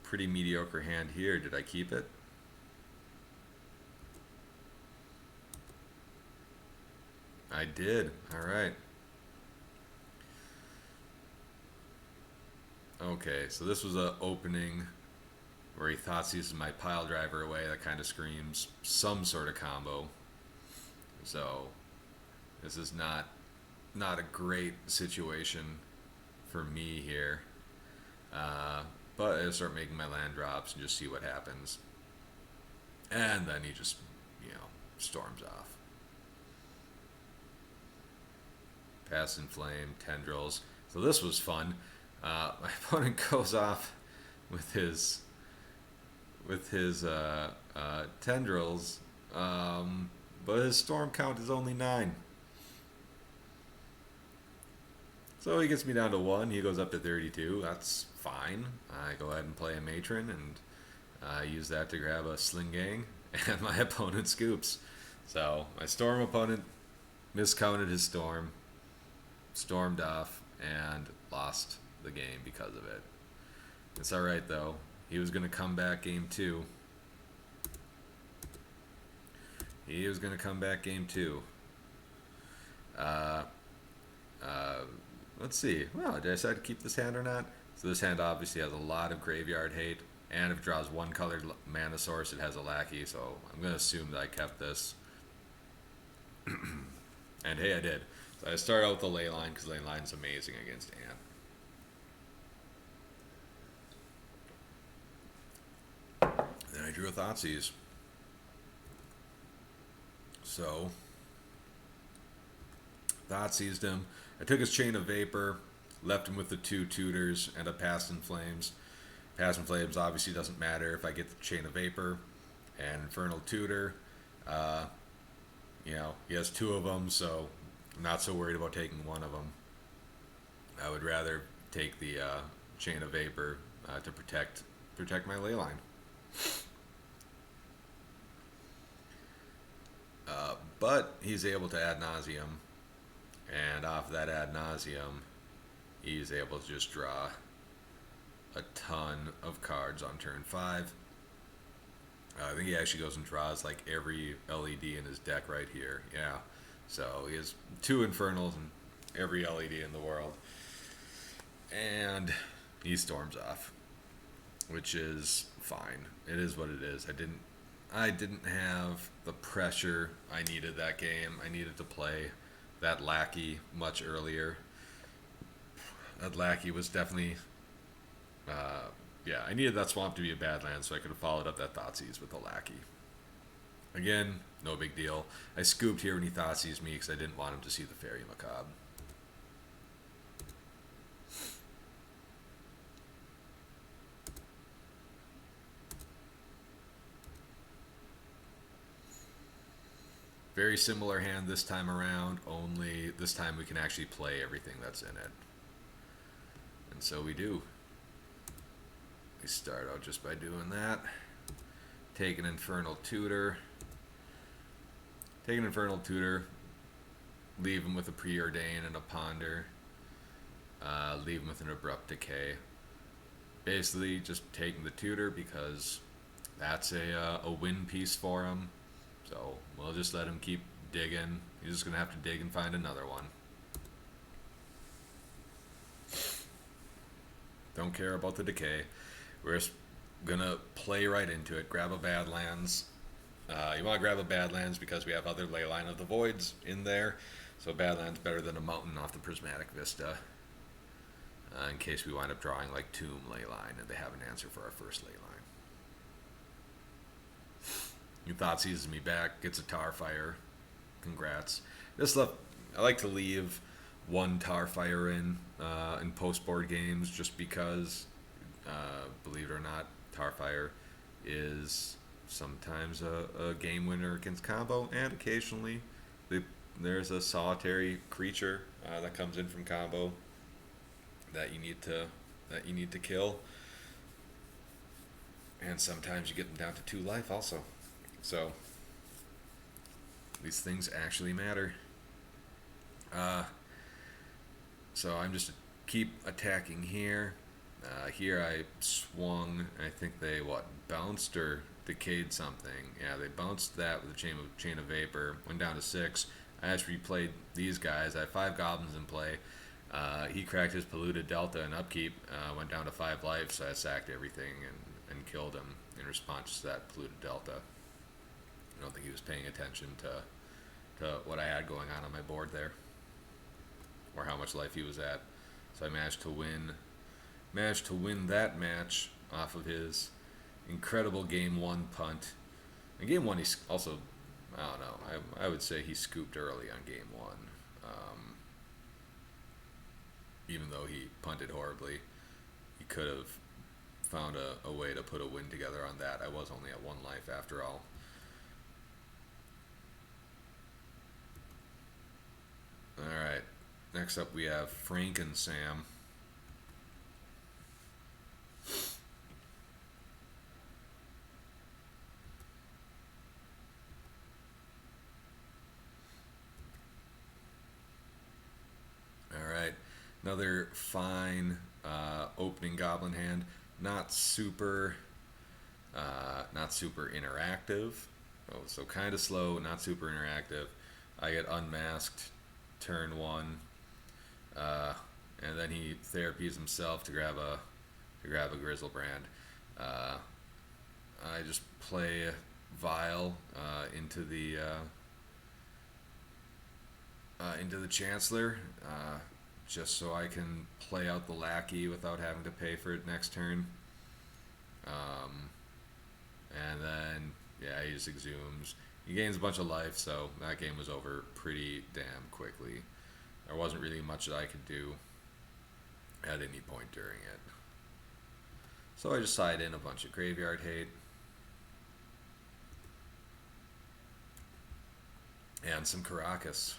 Pretty mediocre hand here. Did I keep it? I did. All right. Okay, so this was a opening where he Thoughtseize my pile driver away. That kind of screams some sort of combo. So this is not a great situation for me here. But I start making my land drops and just see what happens. And then he just, storms off. Pass in Flame, Tendrils. So this was fun. My opponent goes off with his Tendrils, but his storm count is only 9. So he gets me down to 1. He goes up to 32. That's fine. I go ahead and play a Matron and use that to grab a Sling Gang, and my opponent scoops. So my Storm opponent miscounted his Storm, stormed off, and lost the game because of it. It's alright though. He was going to come back game 2. Let's see. Well, did I decide to keep this hand or not? So this hand obviously has a lot of graveyard hate, and if it draws one colored mana source, it has a lackey, so I'm going to assume that I kept this. And hey, I did. So I start out with the Ley Line, because Ley Line is amazing against Ant. Then I drew a Thoughtseize. So, Thoughtseized him. I took his Chain of Vapor, left him with the 2 tutors and a Pass in Flames. Pass in Flames obviously doesn't matter if I get the Chain of Vapor and Infernal Tutor. He has 2 of them, so I'm not so worried about taking one of them. I would rather take the Chain of Vapor to protect my Ley Line. But he's able to Ad Nauseam, and off that Ad Nauseam, he's able to just draw a ton of cards on turn 5. I think he actually goes and draws like every LED in his deck right here. Yeah, so he has 2 Infernals and every LED in the world, and he storms off, which is fine. It is what it is. I didn't have the pressure I needed that game. I needed to play that Lackey much earlier. That Lackey was definitely, I needed that Swamp to be a bad land so I could have followed up that Thoughtseize with a Lackey. Again, no big deal. I scooped here when he Thoughtseized me because I didn't want him to see the Fairy Macabre. Very similar hand this time around, only this time we can actually play everything that's in it. And so we do. We start out just by doing that. Take an Infernal Tutor. Take an Infernal Tutor. Leave him with a Preordain and a Ponder. Leave him with an Abrupt Decay. Basically, just taking the Tutor because that's a win piece for him. So we'll just let him keep digging. He's just going to have to dig and find another one. Don't care about the decay. We're just going to play right into it. Grab a Badlands. You want to grab a Badlands because we have other Leyline of the Voids in there. So Badlands better than a mountain off the Prismatic Vista. In case we wind up drawing like Tomb Leyline and they have an answer for our first Leyline. New Thought seizes me back, gets a Tarfire. Congrats. I like to leave one Tarfire in post-board games just because, believe it or not, Tarfire is sometimes a game winner against combo, and occasionally there's a solitary creature that comes in from combo that you need to kill, and sometimes you get them down to 2 life also. So these things actually matter. So I'm just keep attacking here. Here I swung. I think they bounced or decayed something. Yeah, they bounced that with a chain of vapor. Went down to 6. I just replayed these guys. I have 5 goblins in play. He cracked his polluted delta and upkeep. Went down to 5 life, so I sacked everything and killed him in response to that polluted delta. I don't think he was paying attention to what I had going on my board there, or how much life he was at. So I managed to win that match off of his incredible game 1 punt. In game 1, he's also, I don't know, I would say he scooped early on game 1. Even though he punted horribly, he could have found a way to put a win together on that. I was only at 1 life after all. Alright, next up we have Frank and Sam. Alright, another fine opening goblin hand. Not super interactive. So kind of slow, not super interactive. I get unmasked turn 1, and then he therapies himself to grab a Griselbrand. I just play Vile into the Chancellor, just so I can play out the Lackey without having to pay for it next turn. And then he just exhumes. He gains a bunch of life, so that game was over pretty damn quickly. There wasn't really much that I could do at any point during it. So I just side in a bunch of graveyard hate. And some Karakas.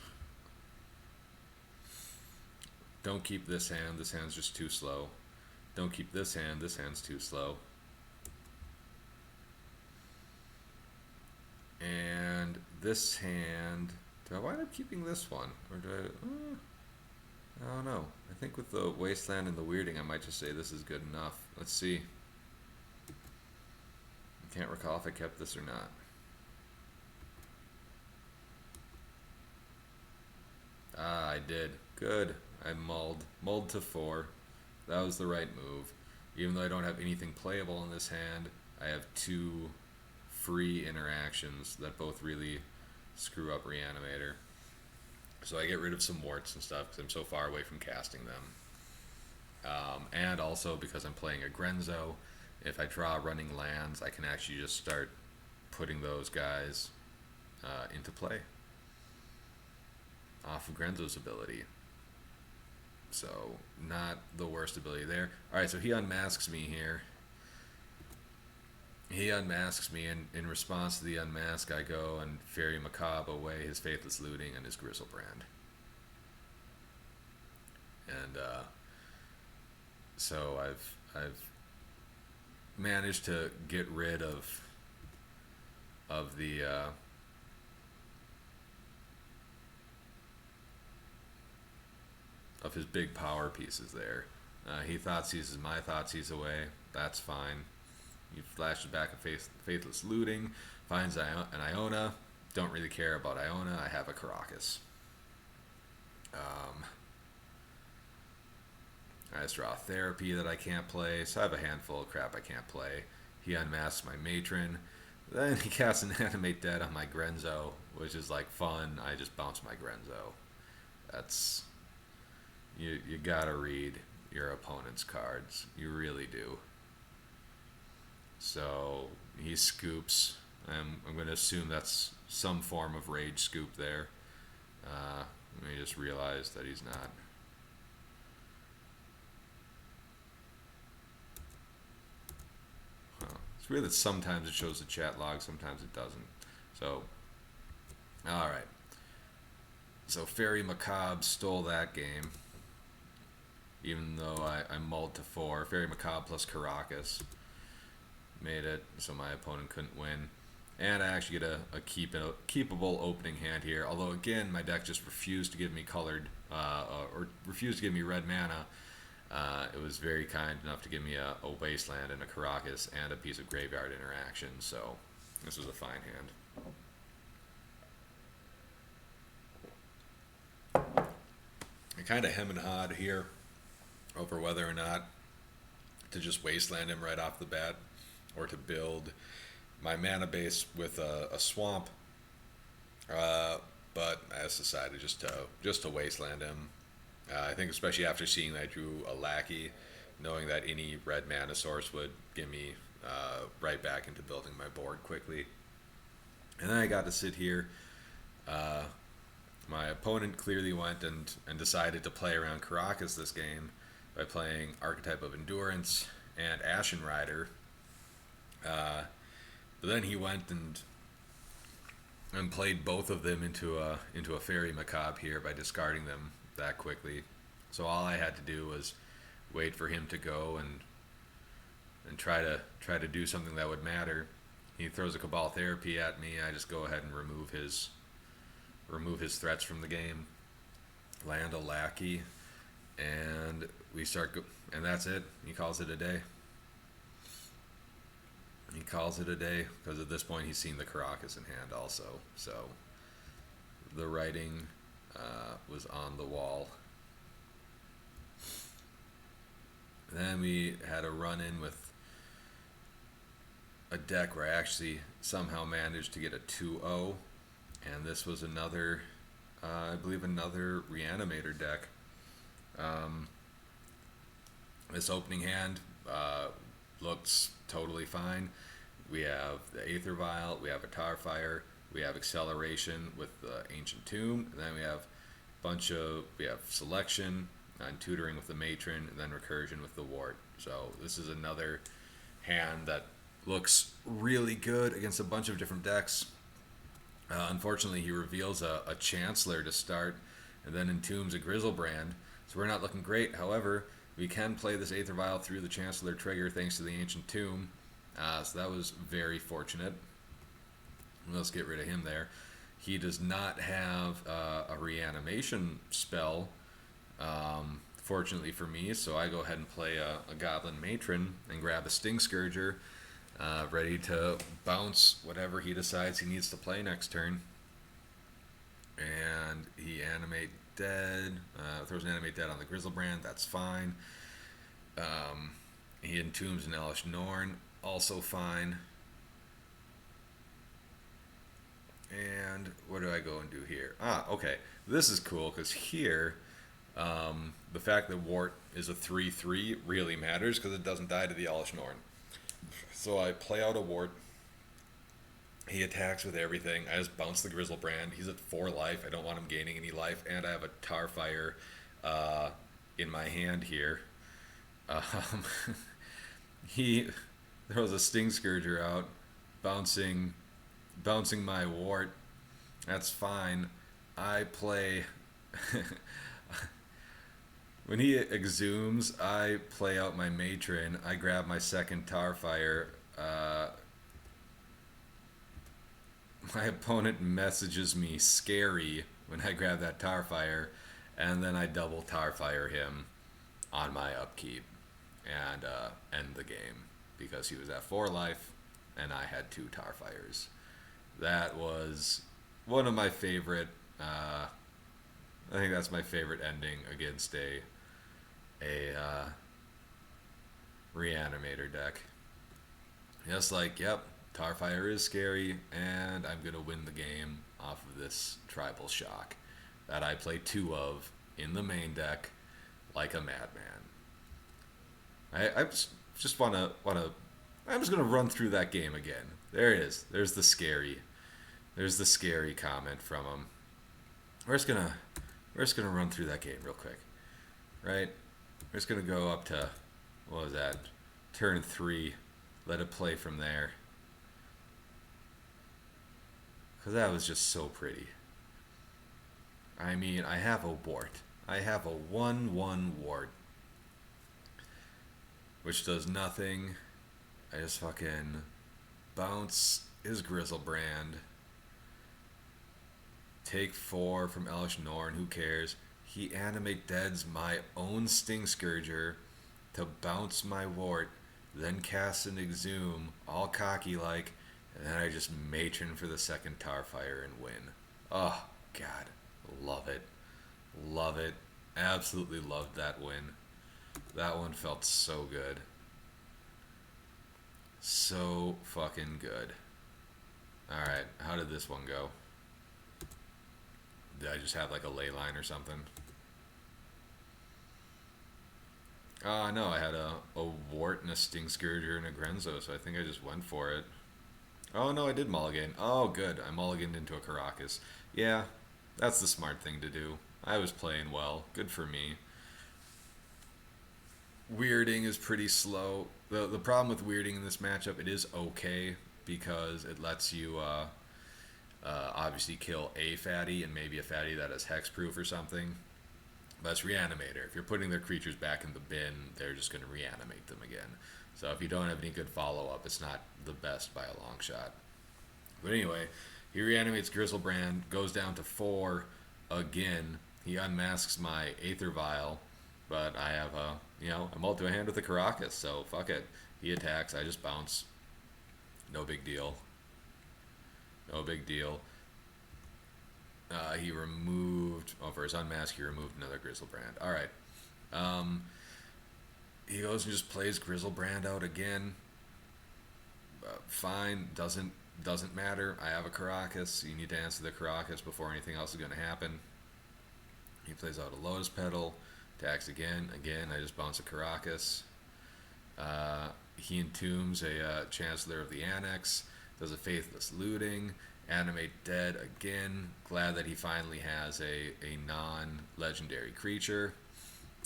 Don't keep this hand. This hand's just too slow. Don't keep this hand. This hand's too slow. And this hand, do I wind up keeping this one? Or do I don't know. I think with the Wasteland and the Weirding, I might just say this is good enough. Let's see. I can't recall if I kept this or not. I did. Good. I mulled to 4. That was the right move. Even though I don't have anything playable in this hand, I have 2 free interactions that both really screw up Reanimator. So I get rid of some warts and stuff because I'm so far away from casting them. And also because I'm playing a Grenzo, if I draw running lands, I can actually just start putting those guys into play off of Grenzo's ability. So not the worst ability there. Alright, so he unmasks me here. He unmasks me, and in response to the unmask, I go and Fairy Macabre away his Faithless Looting and his Griselbrand. And so I've managed to get rid of the of his big power pieces there. He Thoughtseize my Thoughtseize away. That's fine. He flashes back a Faithless Looting, finds an Iona. Don't really care about Iona. I have a Karakas. I just draw Therapy that I can't play, so I have a handful of crap I can't play. He unmasks my Matron. Then he casts an Animate Dead on my Grenzo, which is like fun. I just bounce my Grenzo. That's... You gotta read your opponent's cards. You really do. So he scoops. I'm going to assume that's some form of rage scoop there. Let me just realize that he's not. It's weird that sometimes it shows the chat log, sometimes it doesn't. So, alright. So Fairy Macabre stole that game. Even though I mulled to 4. Fairy Macabre plus Karakas made it so my opponent couldn't win. And I actually get a keepable opening hand here. Although again, my deck just refused to give me colored, or refused to give me red mana. It was very kind enough to give me a Wasteland and a Karakas and a piece of Graveyard Interaction. So this was a fine hand. I kind of hem and hawed here over whether or not to just Wasteland him right off the bat, or to build my mana base with a swamp, but I just decided just to Wasteland him. I think especially after seeing that I drew a Lackey, knowing that any red mana source would get me right back into building my board quickly. And then I got to sit here. My opponent clearly went and decided to play around Karakas this game by playing Archetype of Endurance and Ashen Rider. But then he went and played both of them into a Fairy Macabre here by discarding them that quickly. So all I had to do was wait for him to go and try to do something that would matter. He throws a Cabal Therapy at me. I just go ahead and remove his threats from the game, land a Lackey, and we start and that's it. He calls it a day. He calls it a day because at this point he's seen the Karakas in hand also. So the writing was on the wall. Then we had a run-in with a deck where I actually somehow managed to get a 2-0. And this was another, I believe another Reanimator deck. This opening hand looks totally fine. We have the Aether Vial, we have a Tarfire, we have Acceleration with the Ancient Tomb, and then we have Selection and Tutoring with the Matron, and then Recursion with the Wort. So this is another hand that looks really good against a bunch of different decks. Unfortunately, he reveals a Chancellor to start, and then entombs a Griselbrand, so we're not looking great. However, we can play this Aether Vial through the Chancellor trigger thanks to the Ancient Tomb, so that was very fortunate. Let's get rid of him there. He does not have a reanimation spell, fortunately for me, so I go ahead and play a Goblin Matron and grab a Sting Scourger, ready to bounce whatever he decides he needs to play next turn. And he Animate Dead, throws an Animate Dead on the Griselbrand, that's fine. He entombs an Elesh Norn, also fine. And what do I go and do here? Okay, this is cool because here, the fact that Wort is a 3/3 really matters because it doesn't die to the Elesh Norn. So I play out a Wort. He attacks with everything. I just bounce the Griselbrand. He's at 4 life. I don't want him gaining any life. And I have a Tarfire in my hand here. He throws a Sting Scourger out, bouncing my Wort. That's fine. I play... When he exhumes, I play out my matron. I grab my second Tarfire. My opponent messages me scary when I grab that Tarfire, and then I double Tarfire him on my upkeep and end the game because he was at 4 life and I had 2 Tarfires. That was one of my favorite. I think that's my favorite ending against a reanimator deck. Just like, yep, Tarfire is scary, and I'm gonna win the game off of this tribal shock that I play 2 of in the main deck like a madman. I just wanna I'm just gonna run through that game again. There it is. There's the scary. There's the scary comment from him. We're just gonna run through that game real quick, right? We're just gonna go up to, what was that? Turn 3. Let it play from there. Because that was just so pretty. I mean, I have a Wort. I have a 1/1 Wort, which does nothing. I just fucking bounce his Griselbrand. Take 4 from Elish Norn, who cares? He animate deads my own Sting Scourger to bounce my Wort, then cast an Exhume, all cocky like, and then I just matron for the second Tarfire and win. Oh, God. Love it. Love it. Absolutely loved that win. That one felt so good. So fucking good. Alright, how did this one go? Did I just have like a ley line or something? No, I had a Wort and a Sting Scourger and a Grenzo, so I think I just went for it. Oh no, I did mulligan. Oh good, I mulliganed into a Karakas. Yeah, that's the smart thing to do. I was playing well. Good for me. Weirding is pretty slow. The problem with weirding in this matchup, it is okay because it lets you obviously kill a fatty and maybe a fatty that has hexproof or something. But it's reanimator. If you're putting their creatures back in the bin, they're just going to reanimate them again. So if you don't have any good follow-up, it's not the best by a long shot. But anyway, he reanimates Griselbrand, goes down to 4 again. He unmasks my Aether Vial, but I have I'm all to a hand with the Karakas, so fuck it. He attacks, I just bounce. No big deal. No big deal. He removed, for his unmask, he removed another Griselbrand. Alright. He goes and just plays Griselbrand out again. Fine, doesn't matter. I have a Karakas. You need to answer the Karakas before anything else is going to happen. He plays out a Lotus Petal, attacks again. I just bounce a Karakas. He entombs a Chancellor of the Annex, does a Faithless Looting, animate dead again. Glad that he finally has a non-legendary creature.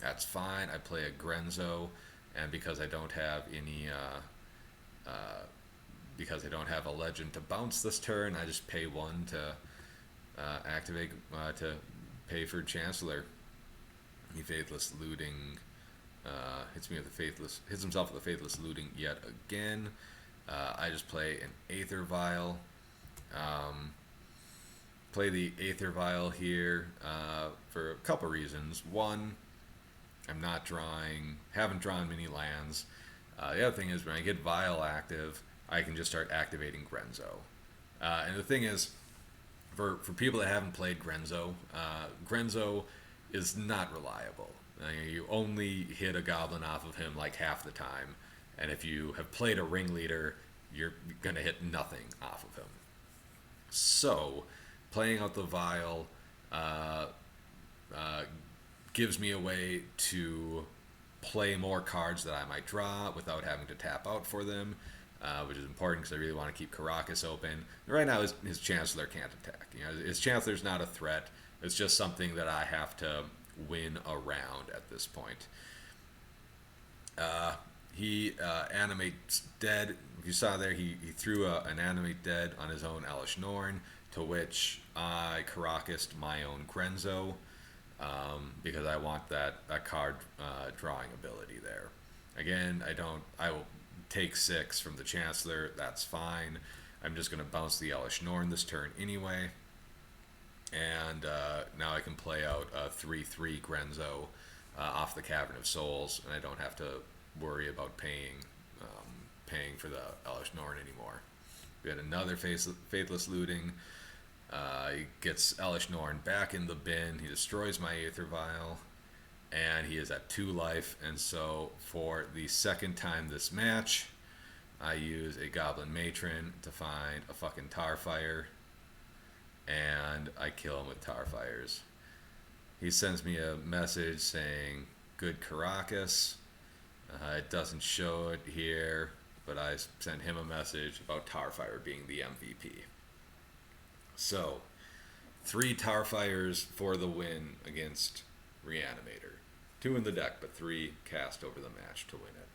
That's fine. I play a Grenzo, and because I don't have any because I don't have a legend to bounce this turn, I just pay 1 to activate to pay for Chancellor. He Faithless Looting, hits himself with a Faithless Looting yet again. I just play an Aether Vial. Play the Aether Vial here for a couple reasons. One, haven't drawn many lands. The other thing is when I get Vial active, I can just start activating Grenzo. And the thing is, for people that haven't played Grenzo, Grenzo is not reliable. You only hit a goblin off of him like half the time, and if you have played a ringleader, you're gonna hit nothing off of him. So, playing out the Vial gives me a way to play more cards that I might draw without having to tap out for them, which is important because I really want to keep Karakas open. Right now, his Chancellor can't attack. His Chancellor's not a threat. It's just something that I have to win around at this point. He animates dead. If you saw there, he threw an animate dead on his own Elish Norn, to which I Karakas'd my own Grenzo. because I want that card drawing ability there. Again, I will take 6 from the Chancellor. That's fine. I'm just going to bounce the Elish Norn this turn anyway. And now I can play out a 3/3 Grenzo off the Cavern of Souls, and I don't have to worry about paying for the Elish Norn anymore. We had another Faithless Looting. He gets Elish Norn back in the bin. He destroys my Aether Vial, and he is at 2 life. And so for the second time this match, I use a Goblin Matron to find a fucking Tarfire, and I kill him with Tarfires. He sends me a message saying, "Good Karakas." It doesn't show it here, but I sent him a message about Tarfire being the MVP. So, 3 Tarfires for the win against Reanimator. 2 in the deck, but 3 cast over the match to win it.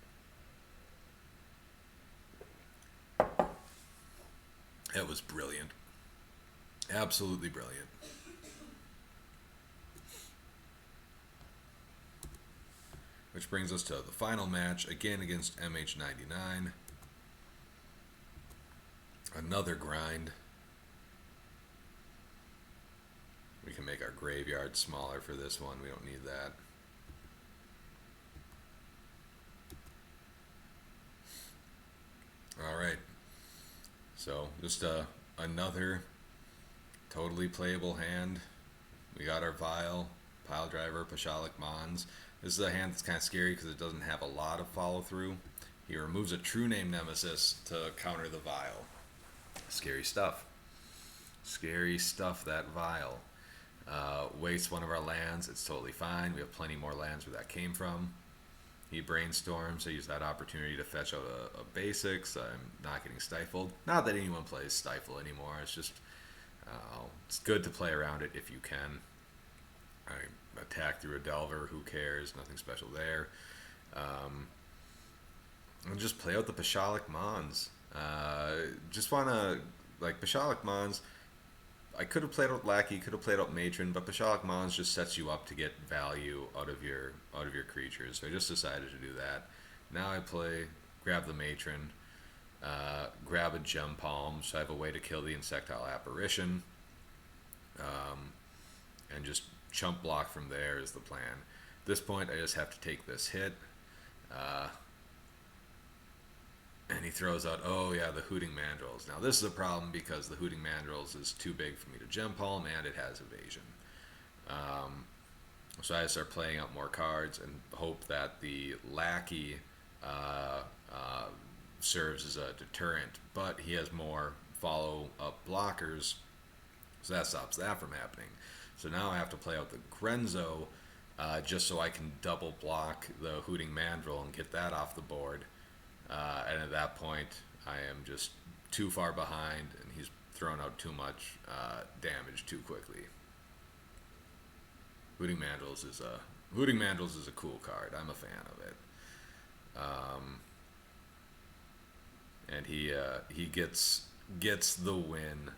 It was brilliant. Absolutely brilliant. Which brings us to the final match, again against MH99. Another grind. We can make our graveyard smaller for this one. We don't need that. Alright. So, just another totally playable hand. We got our Vial, Pile Driver, Pashalik Mons. This is a hand that's kind of scary because it doesn't have a lot of follow through. He removes a True Name Nemesis to counter the Vial. Scary stuff. Scary stuff, that Vial. Wastes one of our lands. It's totally fine. We have plenty more lands where that came from. He brainstorms. I use that opportunity to fetch out a basics. I'm not getting stifled. Not that anyone plays Stifle anymore. It's just it's good to play around it if you can. I attack through a Delver. Who cares? Nothing special there. And just play out the Pashalik Mons. Just want to, like, Pashalik Mons, I could have played out Lackey, could have played out Matron, but Pashalik Mons just sets you up to get value out of your creatures. So I just decided to do that. Now I grab the Matron, grab a Gem Palm, so I have a way to kill the Insectile Apparition, and just chump block from there is the plan. At this point, I just have to take this hit. And he throws out, oh yeah, the Hooting Mandrills. Now this is a problem because the Hooting Mandrills is too big for me to Gem Palm, and it has evasion. So I start playing out more cards and hope that the Lackey serves as a deterrent, but he has more follow-up blockers, so that stops that from happening. So now I have to play out the Grenzo just so I can double block the Hooting Mandrill and get that off the board. And at that point, I am just too far behind, and he's thrown out too much damage too quickly. Hooting Mandrills is a cool card. I'm a fan of it. And he gets the win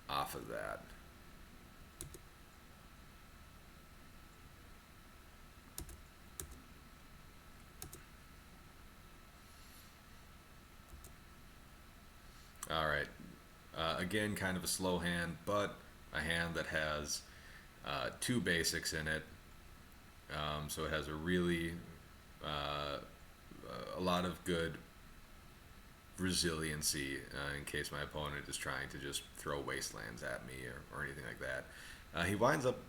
off of that. All right. Again, kind of a slow hand, but a hand that has 2 basics in it. So it has a really a lot of good resiliency in case my opponent is trying to just throw wastelands at me or anything like that. He winds up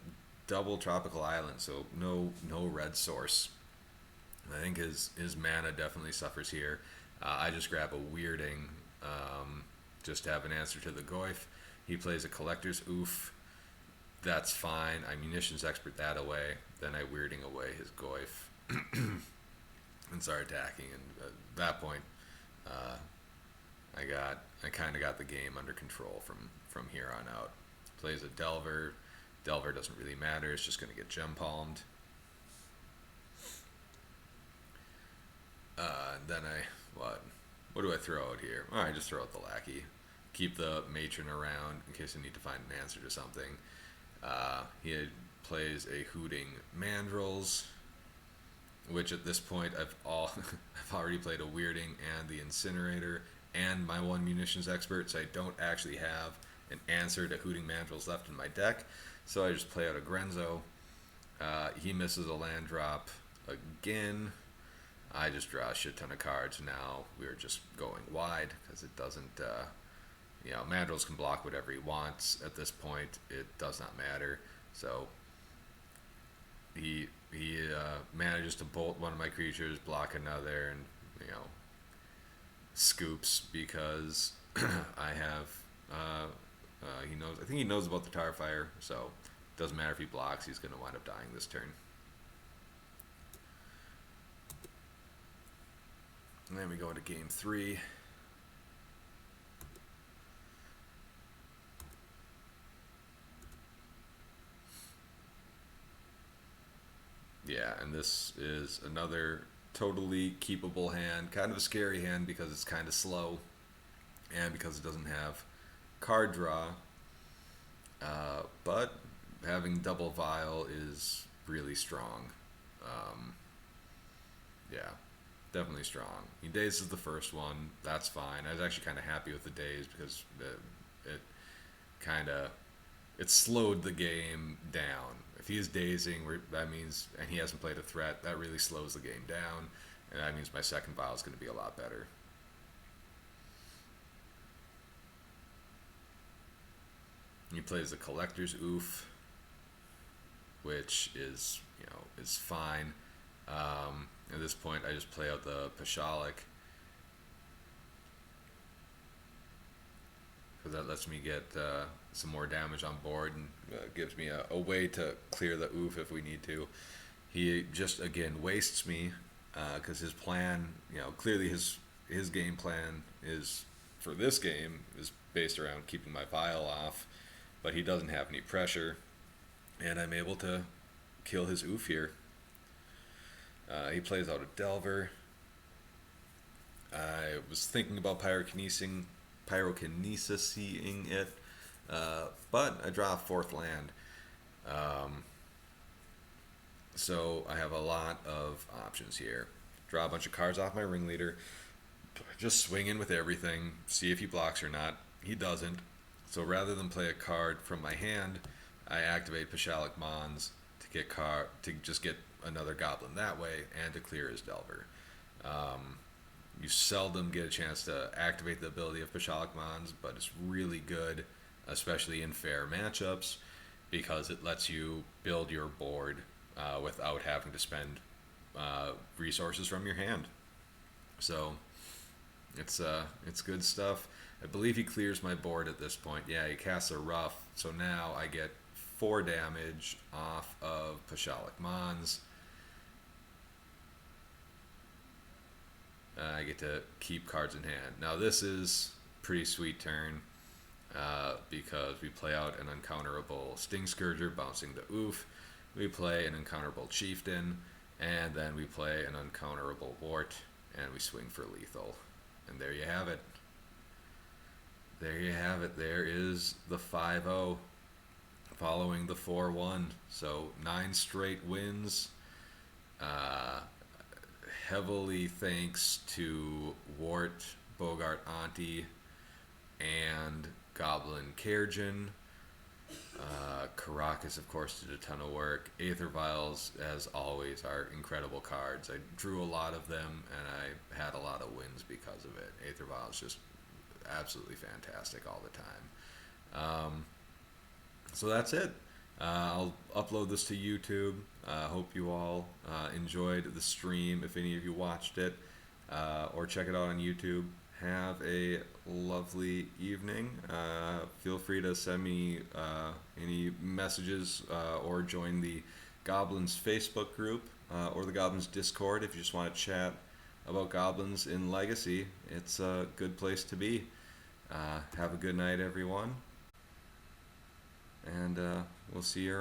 double Tropical Island, so no red source. I think his mana definitely suffers here. I just grab a Weirding just to have an answer to the Goyf. He plays a Collector's Oof. That's fine. I Munitions Expert that away. Then I Weirding away his Goyf and start attacking. And at that point, I kind of got the game under control from here on out. Plays a Delver. Delver doesn't really matter. It's just going to get Gem Palmed. Then what do I throw out here? Oh, I just throw out the Lackey. Keep the Matron around in case I need to find an answer to something. He plays a Hooting Mandrills, which at this point I've already played a Weirding and the Incinerator and my one munitions expert, so I don't actually have an answer to Hooting Mandrills left in my deck. So I just play out a Grenzo. He misses a land drop again. I just draw a shit ton of cards. Now we're just going wide because it doesn't, Mandrills can block whatever he wants. At this point, it does not matter. So he manages to bolt one of my creatures, block another, and scoops because I have he knows. I think he knows about the Tarfire, so it doesn't matter if he blocks. He's going to wind up dying this turn. And then we go into game 3. Yeah, and this is another totally keepable hand. Kind of a scary hand because it's kind of slow and because it doesn't have card draw. But having double vial is really strong. Yeah, definitely strong. He dazes the first one. That's fine. I was actually kind of happy with the daze because it slowed the game down. If he is dazing, that means, and he hasn't played a threat, that really slows the game down, and that means my second vial is going to be a lot better. He plays the Collector's Oof, which is fine. At this point, I just play out the Pashalik because that lets me get some more damage on board and gives me a way to clear the Oof if we need to. He just again wastes me because his plan, clearly his game plan is for this game is based around keeping my vial off, but he doesn't have any pressure, and I'm able to kill his Oof here. He plays out a Delver. I was thinking about pyrokinesing it, but I draw a 4th land. So I have a lot of options here. Draw a bunch of cards off my ringleader. Just swing in with everything. See if he blocks or not. He doesn't. So rather than play a card from my hand, I activate Pashalik Mons to just get another goblin that way and to clear his Delver. You seldom get a chance to activate the ability of Pashalik Mons, but it's really good, especially in fair matchups, because it lets you build your board without having to spend resources from your hand. So it's good stuff. I believe he clears my board at this point. Yeah, he casts a Rough, so now I get 4 damage off of Pashalik Mons. I get to keep cards in hand. Now this is pretty sweet turn because we play out an uncounterable Sting Scourger, bouncing the Oof. We play an uncounterable Chieftain, and then we play an uncounterable Wort, and we swing for lethal. And there you have it. There you have it. There is the 5-0 following the 4-1. So 9 straight wins. Heavily thanks to Wort, Bogart Auntie, and Goblin Chirurgeon. Karakas, of course, did a ton of work. Aether Vials, as always, are incredible cards. I drew a lot of them, and I had a lot of wins because of it. Aether Vials just absolutely fantastic all the time. So that's it. I'll upload this to YouTube. Hope you all enjoyed the stream, if any of you watched it, or check it out on YouTube. Have a lovely evening. Feel free to send me any messages or join the Goblins Facebook group or the Goblins Discord if you just want to chat about Goblins in Legacy. It's a good place to be. Have a good night, everyone, and we'll see you around.